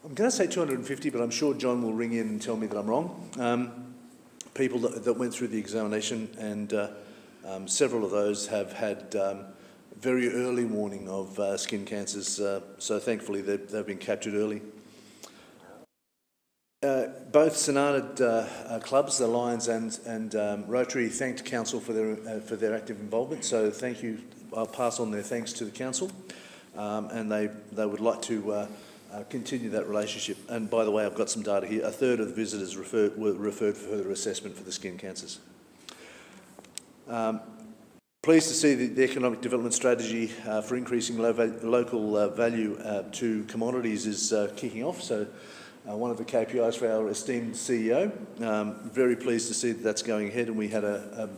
I'm going to say 250, but I'm sure John will ring in and tell me that I'm wrong. People that went through the examination, and several of those have had very early warning of skin cancers, so thankfully they've been captured early. Both St Arnaud clubs, the Lions and Rotary, thanked Council for their active involvement, so thank you. I'll pass on their thanks to the Council, and they would like to continue that relationship. And by the way, I've got some data here. A third of the visitors were referred for further assessment for the skin cancers. Pleased to see the economic development strategy for increasing local value to commodities is kicking off. So one of the KPIs for our esteemed CEO. Very pleased to see that that's going ahead, and we had a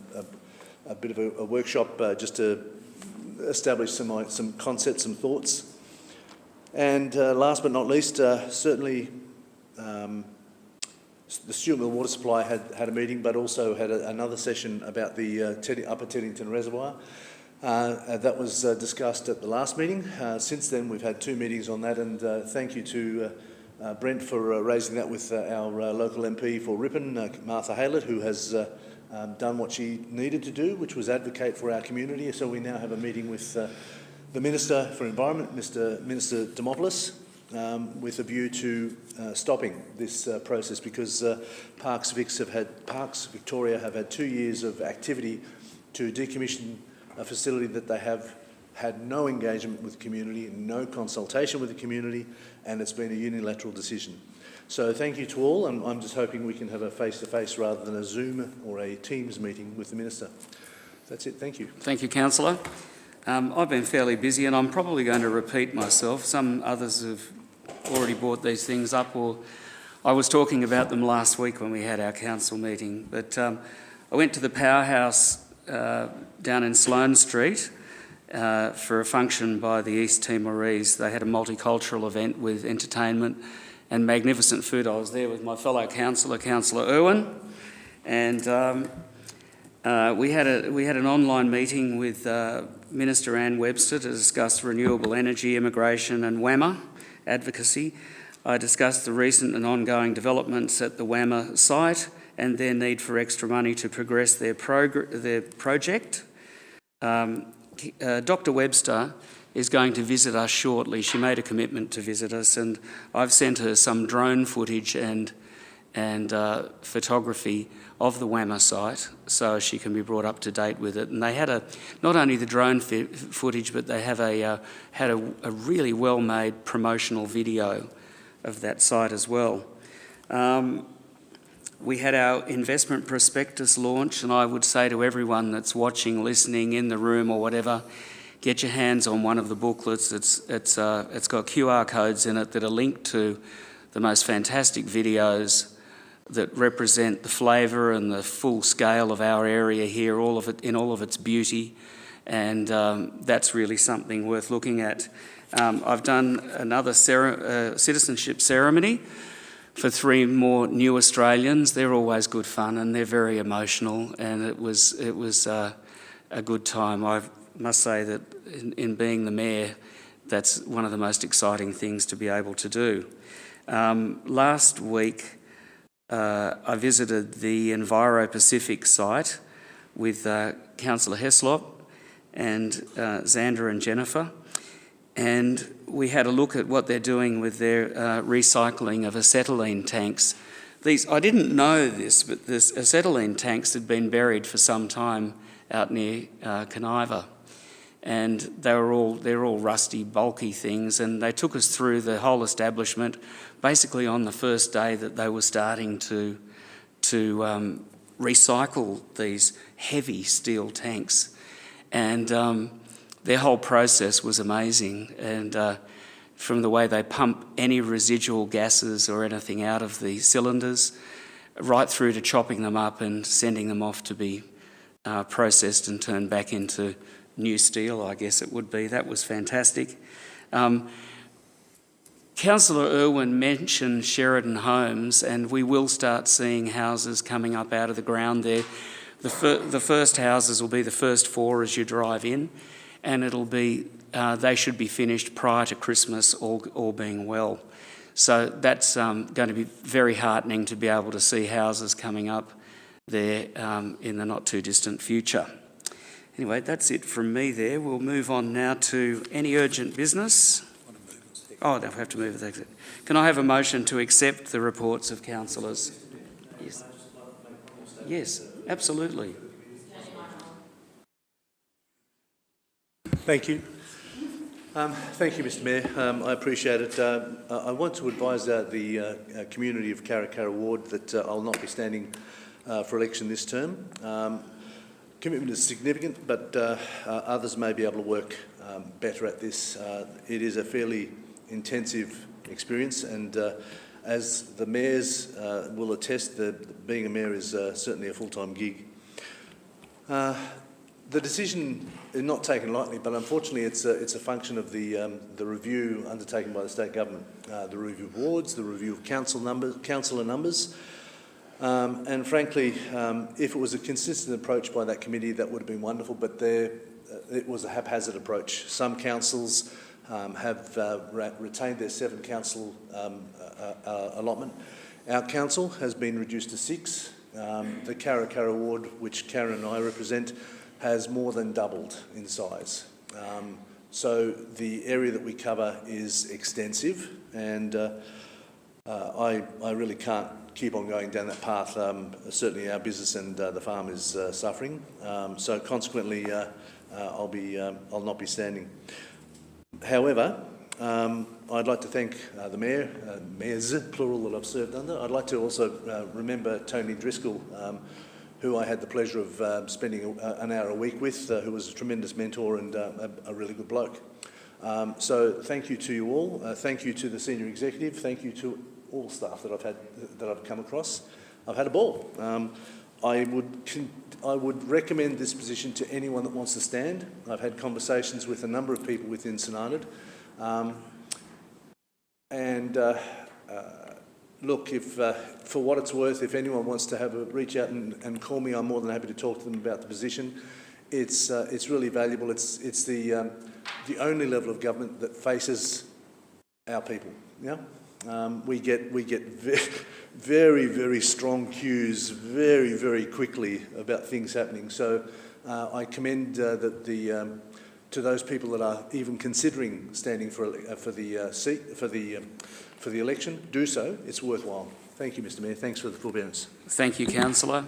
bit of a workshop just to establish some concepts, some thoughts. And last but not least, certainly the Stuartmill Water Supply had a meeting, but also had another session about the Upper Teddington Reservoir. That was discussed at the last meeting. Since then, we've had 2 meetings on that, and thank you to Brent for raising that with our local MP for Ripon, Martha Haylett, who has done what she needed to do, which was advocate for our community. So we now have a meeting with the Minister for Environment, Minister Demopoulos, with a view to stopping this process, because Parks Victoria have had 2 years of activity to decommission a facility that they have had no engagement with the community, no consultation with the community, and it's been a unilateral decision. So thank you to all, and I'm just hoping we can have a face-to-face rather than a Zoom or a Teams meeting with the Minister. That's it, thank you. Thank you, Councillor. I've been fairly busy, and I'm probably going to repeat myself. Some others have already brought these things up, or I was talking about them last week when we had our council meeting. But I went to the Powerhouse down in Sloane Street for a function by the East Timorese. They had a multicultural event with entertainment and magnificent food. I was there with my fellow councillor, Councillor Irwin, and we had an online meeting with Minister Anne Webster to discuss renewable energy, immigration and WAMA advocacy. I discussed the recent and ongoing developments at the WAMA site and their need for extra money to progress their project. Dr Webster is going to visit us shortly. She made a commitment to visit us, and I've sent her some drone footage and photography of the WAMA site so she can be brought up to date with it. And they had not only the drone footage, but they have had a really well-made promotional video of that site as well. We had our investment prospectus launch, and I would say to everyone that's watching, listening, in the room or whatever, get your hands on one of the booklets. It's got QR codes in it that are linked to the most fantastic videos that represent the flavour and the full scale of our area here, all of it in all of its beauty, and that's really something worth looking at. I've done another citizenship ceremony for 3 more new Australians. They're always good fun and they're very emotional, and it was a good time. I must say that in being the mayor, that's one of the most exciting things to be able to do. Last week, I visited the Enviro Pacific site with Councillor Heslop and Xander and Jennifer, and we had a look at what they're doing with their recycling of acetylene tanks. I didn't know this, but this acetylene tanks had been buried for some time out near Conniva, and they're all rusty, bulky things, and they took us through the whole establishment basically on the first day that they were starting to recycle these heavy steel tanks, and their whole process was amazing, and from the way they pump any residual gases or anything out of the cylinders, right through to chopping them up and sending them off to be processed and turned back into new steel, I guess it would be. That was fantastic. Councillor Irwin mentioned Sheridan Homes, and we will start seeing houses coming up out of the ground there. The first houses will be the first 4 as you drive in, and it'll be they should be finished prior to Christmas, all being well. So that's going to be very heartening to be able to see houses coming up there in the not too distant future. Anyway, that's it from me there. We'll move on now to any urgent business. Oh, they'll have to move it. Can I have a motion to accept the reports of councillors? Yes. Yes, absolutely. Thank you. Thank you, Mr Mayor. I appreciate it. I want to advise the community of Carricara Ward that I'll not be standing for election this term. Commitment is significant, but others may be able to work better at this. It is a fairly intensive experience, and as the mayors will attest, being a mayor is certainly a full-time gig. The decision is not taken lightly, but unfortunately it's a function of the review undertaken by the state government, the review of wards, the review of councillor numbers, and frankly, if it was a consistent approach by that committee, that would have been wonderful, but it was a haphazard approach. Some councils have retained their 7 council allotment. Our council has been reduced to 6. The Carricara ward, which Karen and I represent, has more than doubled in size. So the area that we cover is extensive, and I really can't keep on going down that path. Certainly our business and the farm is suffering. So consequently, I'll not be standing. However, I'd like to thank the mayor, mayors, plural, that I've served under. I'd like to also remember Tony Driscoll, who I had the pleasure of spending an hour a week with, who was a tremendous mentor and a really good bloke. So thank you to you all. Thank you to the senior executive. Thank you to all staff that I've come across. I've had a ball. I would recommend this position to anyone that wants to stand. I've had conversations with a number of people within St Arnaud. Look, if for what it's worth, if anyone wants to reach out and call me, I'm more than happy to talk to them about the position. It's really valuable. It's the only level of government that faces our people. Yeah, we get very, very strong cues very, very quickly about things happening. So I commend to those people that are even considering standing for the seat for the election, do so. It's worthwhile. Thank you, Mr Mayor. Thanks for the forbearance. Thank you, councillor.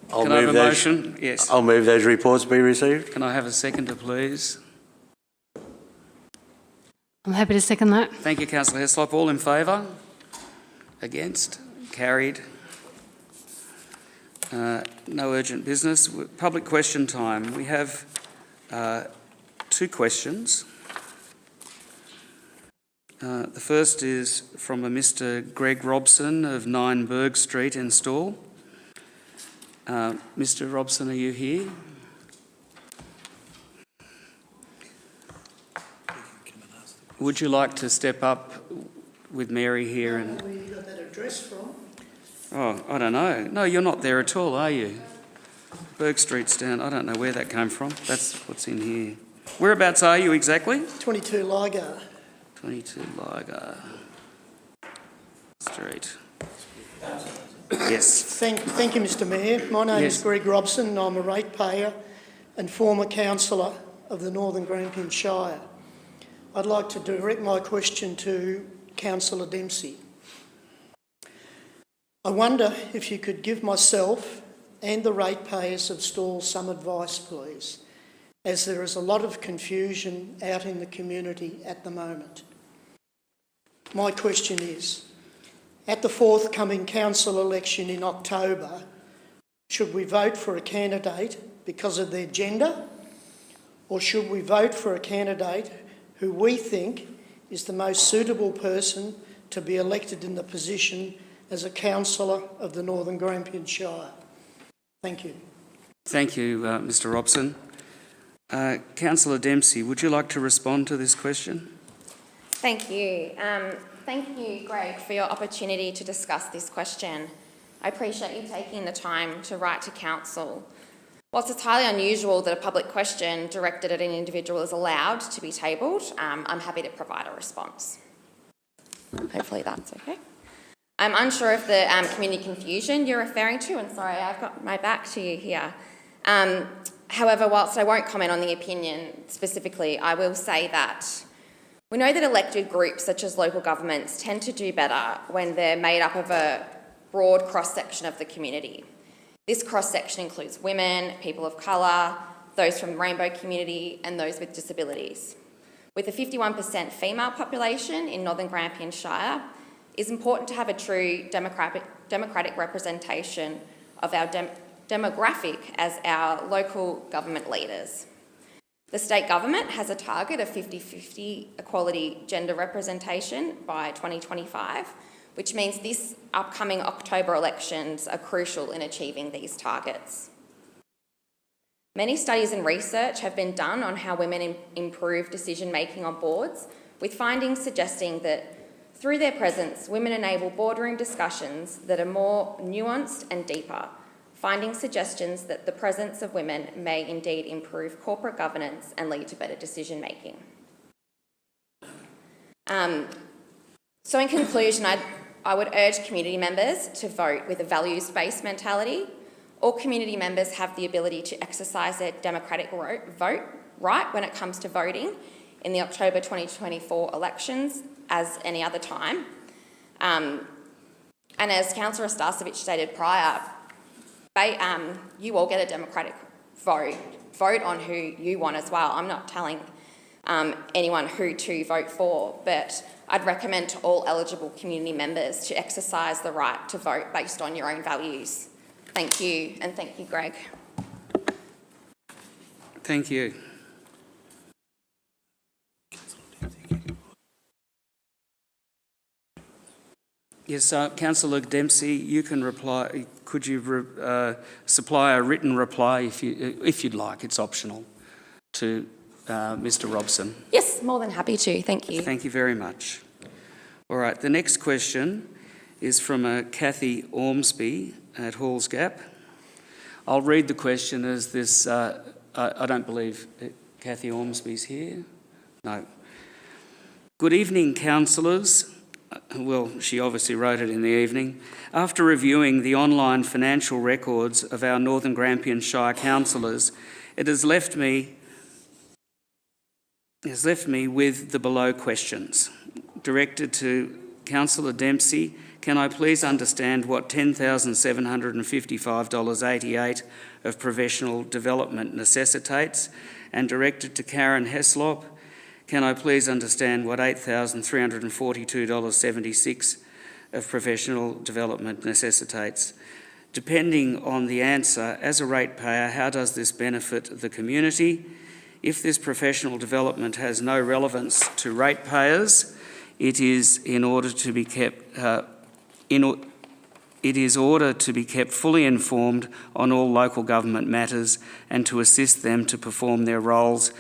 Can I have a motion? Yes. I'll move those reports be received. Can I have a seconder, please? I'm happy to second that. Thank you, councillor Heslop. All in favour? Against? Carried. No urgent business. Public question time. We have 2 questions. The first is from a Mr Greg Robson of 9 Berg Street in Stawell. Mr Robson, are you here? Would you like to step up with Mary here? And Where you got that address from? oh, I don't know. No, you're not there at all, are you? Berg Street's down. I don't know where that came from. That's what's in here. Whereabouts are you exactly? 22 Ligar. 22 Ligar Street. Yes. Thank you, Mr Mayor. My name is Greg Robson and I'm a ratepayer and former councillor of the Northern Grampians Shire. I'd like to direct my question to Councillor Dempsey. I wonder if you could give myself and the ratepayers of Stawell some advice, please, as there is a lot of confusion out in the community at the moment. My question is, at the forthcoming council election in October, should we vote for a candidate because of their gender, or should we vote for a candidate who we think is the most suitable person to be elected in the position as a councillor of the Northern Grampians Shire? Thank you. Thank you, Mr Robson. Councillor Dempsey, would you like to respond to this question? Thank you. Thank you, Greg, for your opportunity to discuss this question. I appreciate you taking the time to write to Council. Whilst it's highly unusual that a public question directed at an individual is allowed to be tabled, I'm happy to provide a response. Hopefully that's okay. I'm unsure of the community confusion you're referring to, and sorry, I've got my back to you here. However, whilst I won't comment on the opinion specifically, I will say that we know that elected groups such as local governments tend to do better when they're made up of a broad cross-section of the community. This cross-section includes women, people of colour, those from the rainbow community and those with disabilities. With a 51% female population in Northern Grampians Shire, it's important to have a true democratic representation of our demographic as our local government leaders. The state government has a target of 50-50 equality gender representation by 2025, which means this upcoming October elections are crucial in achieving these targets. Many studies and research have been done on how women improve decision-making on boards, with findings suggesting that through their presence, women enable boardroom discussions that are more nuanced and deeper, finding suggestions that the presence of women may indeed improve corporate governance and lead to better decision-making. So in conclusion, I would urge community members to vote with a values-based mentality. All community members have the ability to exercise their democratic vote right when it comes to voting in the October 2024 elections as any other time. And as Councillor Starcevic stated prior, you all get a democratic vote. Vote on who you want as well. I'm not telling anyone who to vote for, but I'd recommend to all eligible community members to exercise the right to vote based on your own values. Thank you, and thank you, Greg. Thank you. Yes, Councillor Dempsey, you can reply. Could you supply a written reply if you'd like? It's optional to Mr. Robson. Yes, more than happy to. Thank you. Thank you very much. All right, the next question is from Kathy Ormsby at Halls Gap. I'll read the question as this. I don't believe Kathy Ormsby's here. No. Good evening, councillors. Well, she obviously wrote it in the evening. After reviewing the online financial records of our Northern Grampians Shire councillors, it has left me with the below questions. Directed to Councillor Dempsey, can I please understand what $10,755.88 of professional development necessitates? And directed to Karen Heslop, can I please understand what $8,342.76 of professional development necessitates? Depending on the answer, as a ratepayer, how does this benefit the community? If this professional development has no relevance to ratepayers, It is order to be kept fully informed on all local government matters and to assist them to perform their roles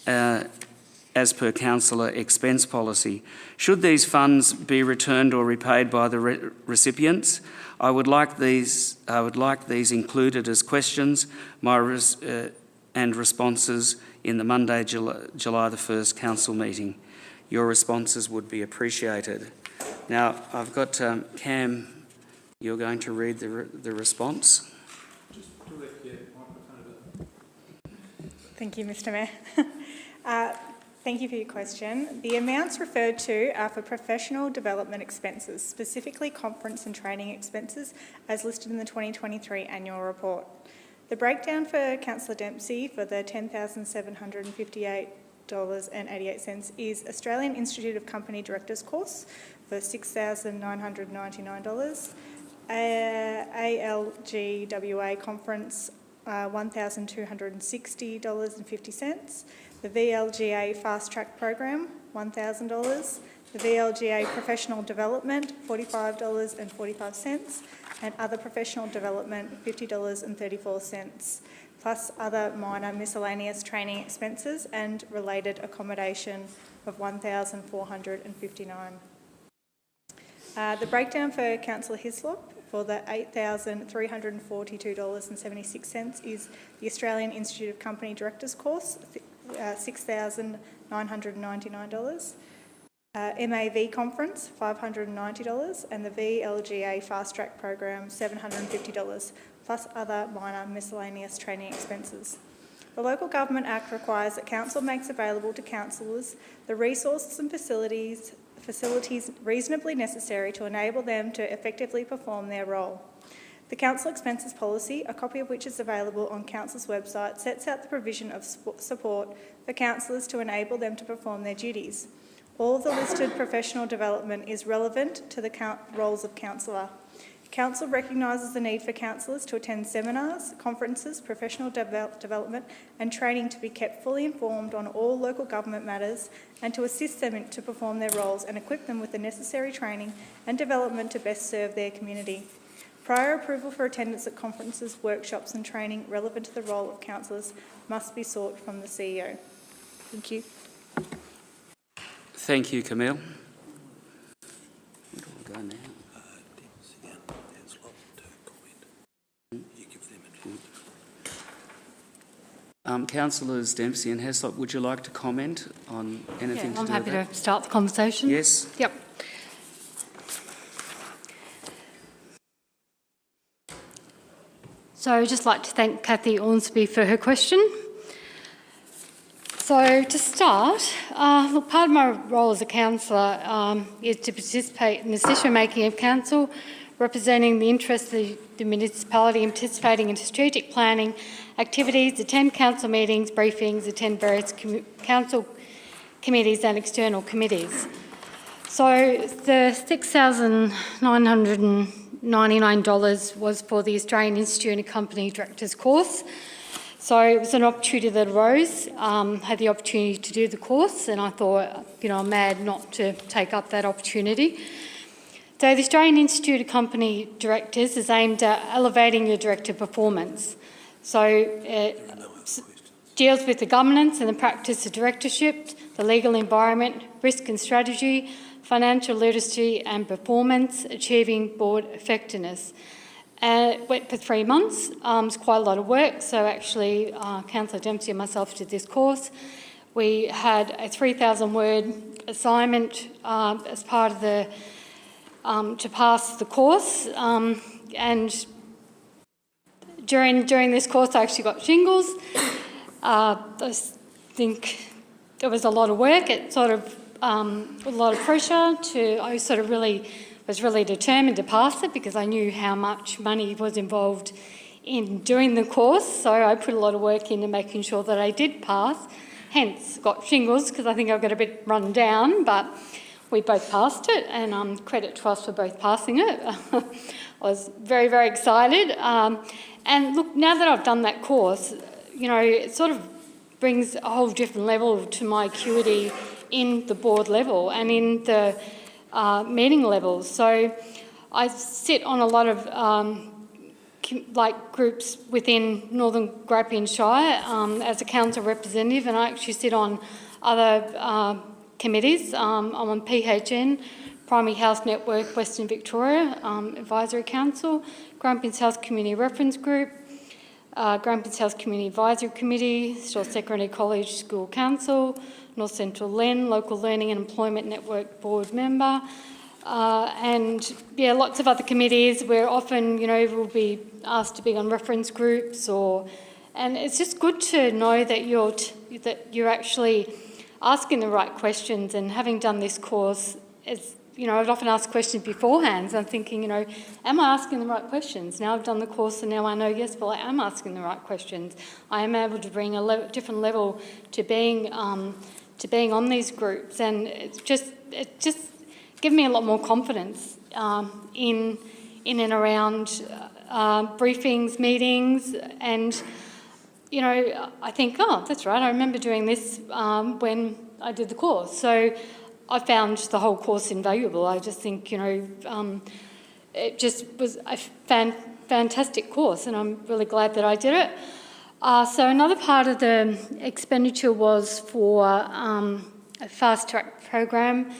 as per councillor expense policy. Should these funds be returned or repaid by the recipients, I would like these included as questions and responses in the Monday, July the 1st council meeting. Your responses would be appreciated. Now, I've got Cam, you're going to read the response. Thank you, Mr. Mayor. Thank you for your question. The amounts referred to are for professional development expenses, specifically conference and training expenses, as listed in the 2023 annual report. The breakdown for Councillor Dempsey for the $10,758.88 is Australian Institute of Company Directors course for $6,999, ALGWA conference $1,260.50, the VLGA Fast Track Program $1,000, the VLGA Professional Development $45.45, and other professional development $50.34, plus other minor miscellaneous training expenses and related accommodation of $1,459. The breakdown for Councillor Hislop for the $8,342.76 is the Australian Institute of Company Directors course, $6,999, MAV conference $590, and the VLGA Fast Track Program $750, plus other minor miscellaneous training expenses. The Local Government Act requires that Council makes available to councillors the resources and facilities reasonably necessary to enable them to effectively perform their role. The Council Expenses Policy, a copy of which is available on Council's website, sets out the provision of support for councillors to enable them to perform their duties. All of the listed professional development is relevant to the roles of councillor. Council recognises the need for councillors to attend seminars, conferences, professional development and training to be kept fully informed on all local government matters and to assist them to perform their roles and equip them with the necessary training and development to best serve their community. Prior approval for attendance at conferences, workshops and training relevant to the role of councillors must be sought from the CEO. Thank you. Thank you, Camille. Where do I go now? Councillors Dempsey and Heslop, would you like to comment on anything to do with that? I'm happy to start the conversation. Yes. Yep. So I'd just like to thank Cathy Ormsby for her question. So to start, look, part of my role as a councillor is to participate in the decision-making of council, representing the interests of the municipality and participating in strategic planning activities, attend council meetings, briefings, attend various council committees and external committees. So the $6,999 was for the Australian Institute of Company Directors course. So it was an opportunity that arose, had the opportunity to do the course, and I thought, I'm mad not to take up that opportunity. So the Australian Institute of Company Directors is aimed at elevating your director performance. So it deals with the governance and the practice of directorship, the legal environment, risk and strategy, financial literacy and performance, achieving board effectiveness. It went for 3 months. It's quite a lot of work. So actually, Councillor Dempsey and myself did this course. We had a 3,000-word assignment as part of the to pass the course, and during this course I actually got shingles. I think there was a lot of work. It sort of a lot of pressure. I was really determined to pass it because I knew how much money was involved in doing the course. So I put a lot of work into making sure that I did pass. Hence, got shingles because I think I got a bit run down, but we both passed it, and credit to us for both passing it. I was very, very excited. And look, now that I've done that course, it sort of brings a whole different level to my acuity in the board level and in the meeting levels. So I sit on a lot of groups within Northern Grampians Shire as a council representative, and I actually sit on other committees. I'm on PHN, Primary Health Network Western Victoria Advisory Council, Grampians Health Community Reference Group, Grampians Health Community Advisory Committee, Shore Secondary College School Council, North Central LEN, Local Learning and Employment Network Board Member, and yeah, lots of other committees where often, we'll be asked to be on reference groups, and it's just good to know that you're actually asking the right questions. And having done this course, I'd often ask questions beforehand, so I'm thinking, am I asking the right questions? Now I've done the course and now I know, yes, well, I am asking the right questions. I am able to bring a different level to being on these groups, and it just gives me a lot more confidence in and around briefings, meetings, and I think, oh, that's right, I remember doing this when I did the course. So I found the whole course invaluable. I just think, it just was a fantastic course, and I'm really glad that I did it. So another part of the expenditure was for a fast track program.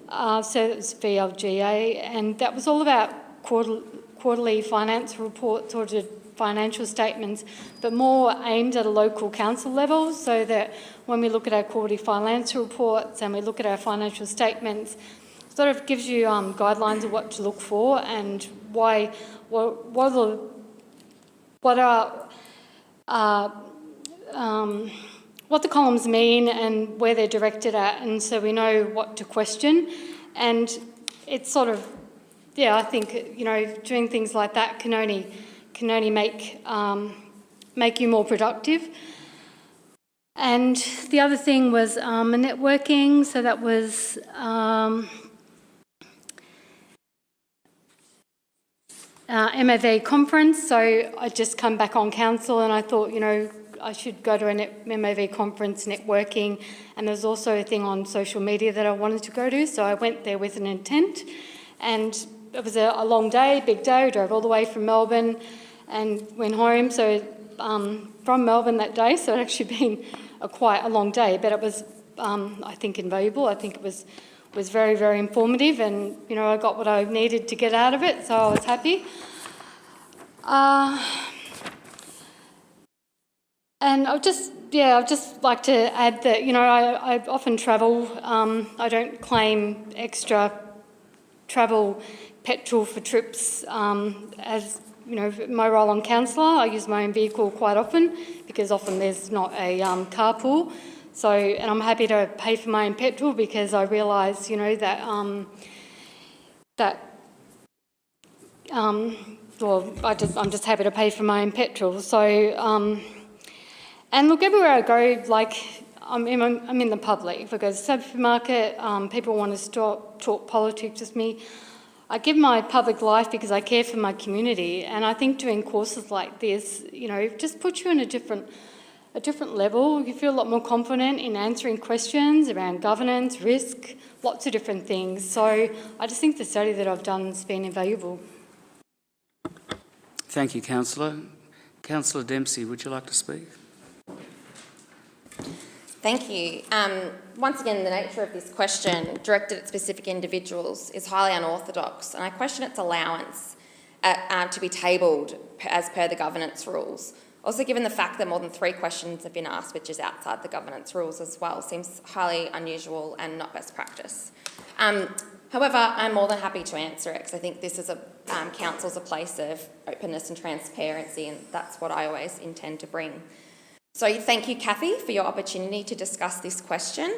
So it was VLGA, and that was all about quarterly finance reports, audited financial statements, but more aimed at a local council level, so that when we look at our quarterly financial reports and we look at our financial statements, it sort of gives you guidelines of what to look for and what the columns mean and where they're directed at, and so we know what to question. And it's sort of, I think, doing things like that can only make you more productive. And the other thing was networking, so that was MAV conference. So I just come back on council and I thought, I should go to a MAV conference, networking, and there's also a thing on social media that I wanted to go to, so I went there with an intent. And it was a long day, big day. We drove all the way from Melbourne and went home. So from Melbourne that day, so it actually been quite a long day, but it was, I think, invaluable. I think it was very, very informative, and I got what I needed to get out of it, so I was happy. And I'd just like to add that, I often travel. I don't claim extra travel petrol for trips as, my role on councillor. I use my own vehicle quite often because often there's not a carpool. So, and I'm happy to pay for my own petrol because I realise, I'm just happy to pay for my own petrol. So, and look, everywhere I go, I'm in the public. If I go to the supermarket, people want to talk politics with me. I give my public life because I care for my community, and I think doing courses like this, just puts you in a different level. You feel a lot more confident in answering questions around governance, risk, lots of different things. So I just think the study that I've done has been invaluable. Thank you, Councillor. Councillor Dempsey, would you like to speak? Thank you. Once again, the nature of this question, directed at specific individuals, is highly unorthodox, and I question its allowance to be tabled as per the governance rules. Also, given the fact that more than 3 questions have been asked, which is outside the governance rules as well, seems highly unusual and not best practice. However, I'm more than happy to answer it because I think this is council's a place of openness and transparency, and that's what I always intend to bring. So thank you, Kathy, for your opportunity to discuss this question.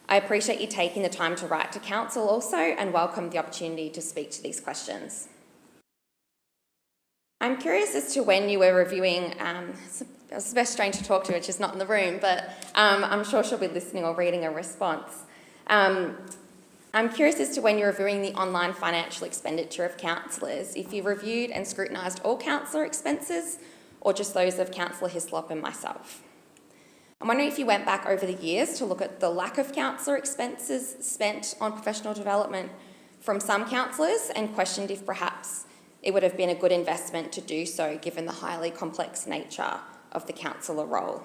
I appreciate you taking the time to write to council also, and welcome the opportunity to speak to these questions. I'm curious as to when you were reviewing, it's the best stranger to talk to, which is not in the room, but I'm sure she'll be listening or reading a response. I'm curious as to when you're reviewing the online financial expenditure of councillors, if you reviewed and scrutinised all councillor expenses or just those of Councillor Hislop and myself. I'm wondering if you went back over the years to look at the lack of councillor expenses spent on professional development from some councillors and questioned if perhaps it would have been a good investment to do so given the highly complex nature of the councillor role.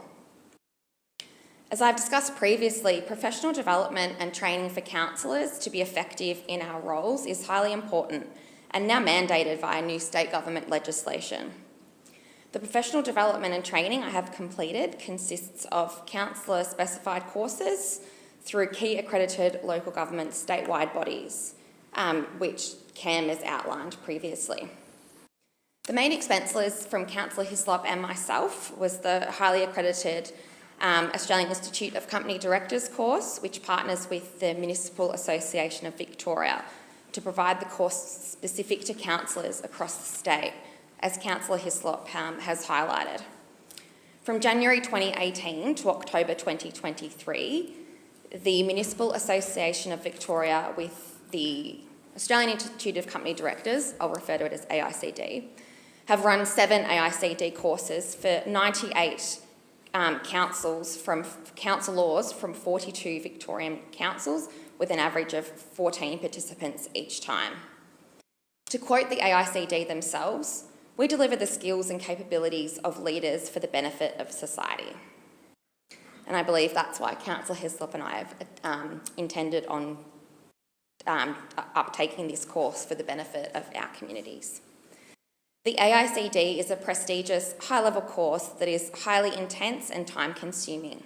As I've discussed previously, professional development and training for councillors to be effective in our roles is highly important and now mandated via new state government legislation. The professional development and training I have completed consists of councillor specified courses through key accredited local government statewide bodies, which Cam has outlined previously. The main expenses from Councillor Hislop and myself was the highly accredited Australian Institute of Company Directors course, which partners with the Municipal Association of Victoria to provide the course specific to councillors across the state, as Councillor Hislop has highlighted. From January 2018 to October 2023, the Municipal Association of Victoria with the Australian Institute of Company Directors, I'll refer to it as AICD, have run 7 AICD courses for 98 councillors from 42 Victorian councils with an average of 14 participants each time. To quote the AICD themselves, we deliver the skills and capabilities of leaders for the benefit of society. And I believe that's why Councillor Hislop and I have intended on uptaking this course for the benefit of our communities. The AICD is a prestigious, high-level course that is highly intense and time-consuming.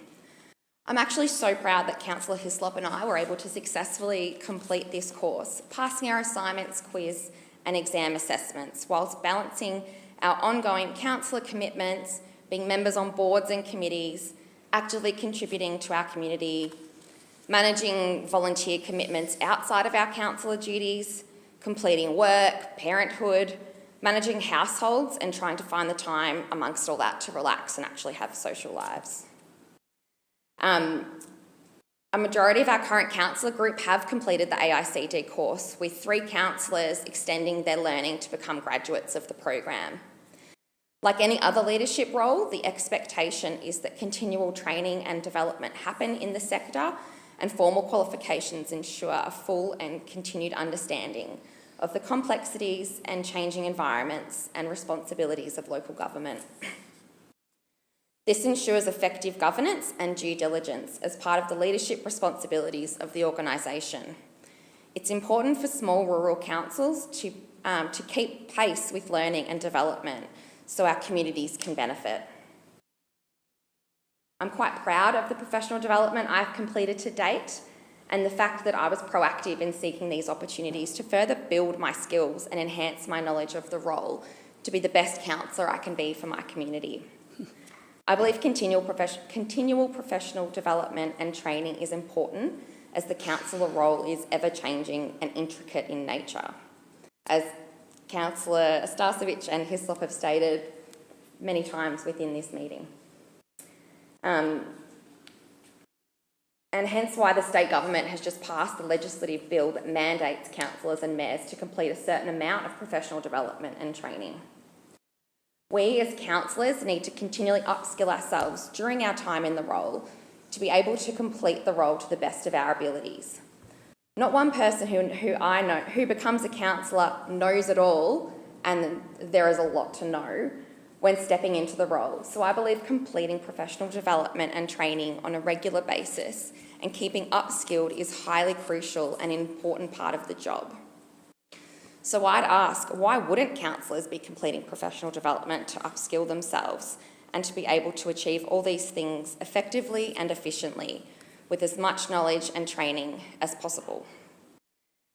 I'm actually so proud that Councillor Hislop and I were able to successfully complete this course, passing our assignments, quiz and exam assessments, whilst balancing our ongoing councillor commitments, being members on boards and committees, actively contributing to our community, managing volunteer commitments outside of our councillor duties, completing work, parenthood, managing households and trying to find the time amongst all that to relax and actually have social lives. A majority of our current councillor group have completed the AICD course, with 3 councillors extending their learning to become graduates of the program. Like any other leadership role, the expectation is that continual training and development happen in the sector and formal qualifications ensure a full and continued understanding of the complexities and changing environments and responsibilities of local government. This ensures effective governance and due diligence as part of the leadership responsibilities of the organisation. It's important for small rural councils to keep pace with learning and development so our communities can benefit. I'm quite proud of the professional development I've completed to date and the fact that I was proactive in seeking these opportunities to further build my skills and enhance my knowledge of the role to be the best councillor I can be for my community. I believe continual professional development and training is important as the councillor role is ever-changing and intricate in nature. As Councillor Stasevich and Hislop have stated many times within this meeting. And hence why the state government has just passed the legislative bill that mandates councillors and mayors to complete a certain amount of professional development and training. We as councillors need to continually upskill ourselves during our time in the role to be able to complete the role to the best of our abilities. Not one person who I know who becomes a councillor knows it all, and there is a lot to know when stepping into the role. So I believe completing professional development and training on a regular basis and keeping upskilled is highly crucial and an important part of the job. So I'd ask, why wouldn't councillors be completing professional development to upskill themselves and to be able to achieve all these things effectively and efficiently with as much knowledge and training as possible?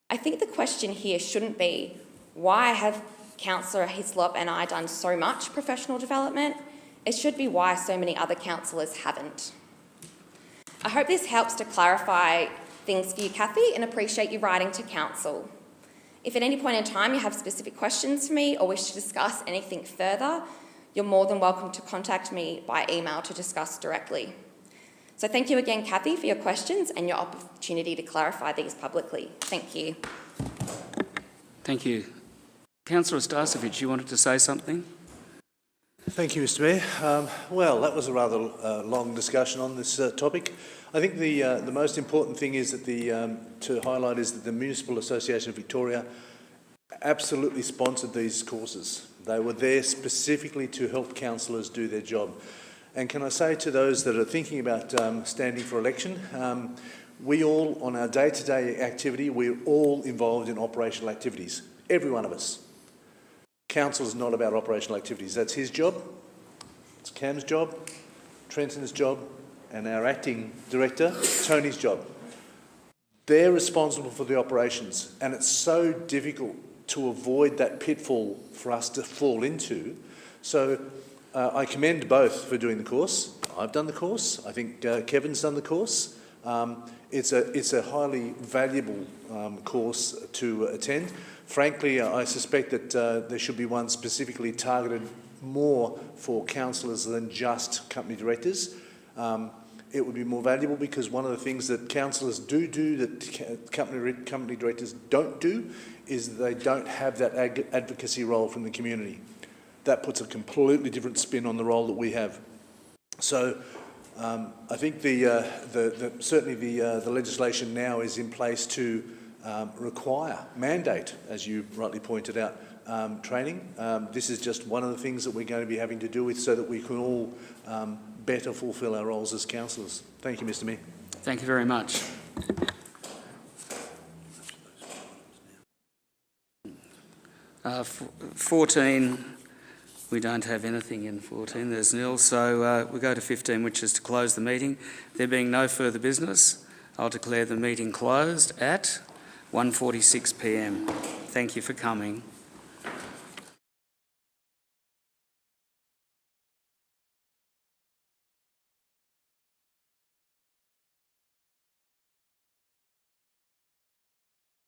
I think the question here shouldn't be, why have Councillor Hislop and I done so much professional development? It should be why so many other councillors haven't. I hope this helps to clarify things for you, Kathy, and appreciate you writing to council. If at any point in time you have specific questions for me or wish to discuss anything further, you're more than welcome to contact me by email to discuss directly. So thank you again, Kathy, for your questions and your opportunity to clarify these publicly. Thank you. Thank you. Councillor Stasevich, you wanted to say something? Thank you, Mr Mayor. Well, that was a rather long discussion on this topic. I think the most important thing is that to highlight is that the Municipal Association of Victoria absolutely sponsored these courses. They were there specifically to help councillors do their job. And can I say to those that are thinking about standing for election, we all, on our day-to-day activity, we're all involved in operational activities. Every one of us. Council's not about operational activities. That's his job, it's Cam's job, Trenton's job, and our acting director, Tony's job. They're responsible for the operations, and it's so difficult to avoid that pitfall for us to fall into. So I commend both for doing the course. I've done the course. I think Kevin's done the course. It's a highly valuable course to attend. Frankly, I suspect that there should be one specifically targeted more for councillors than just company directors. It would be more valuable because one of the things that councillors do that company directors don't do is they don't have that advocacy role from the community. That puts a completely different spin on the role that we have. So I think certainly the legislation now is in place to mandate, as you rightly pointed out, training. This is just one of the things that we're going to be having to do with so that we can all better fulfil our roles as councillors. Thank you, Mr Mayor. Thank you very much. Uh, 14, we don't have anything in 14, there's nil, so we go to 15, which is to close the meeting. There being no further business, I'll declare the meeting closed at 1:46 p.m. Thank you for coming.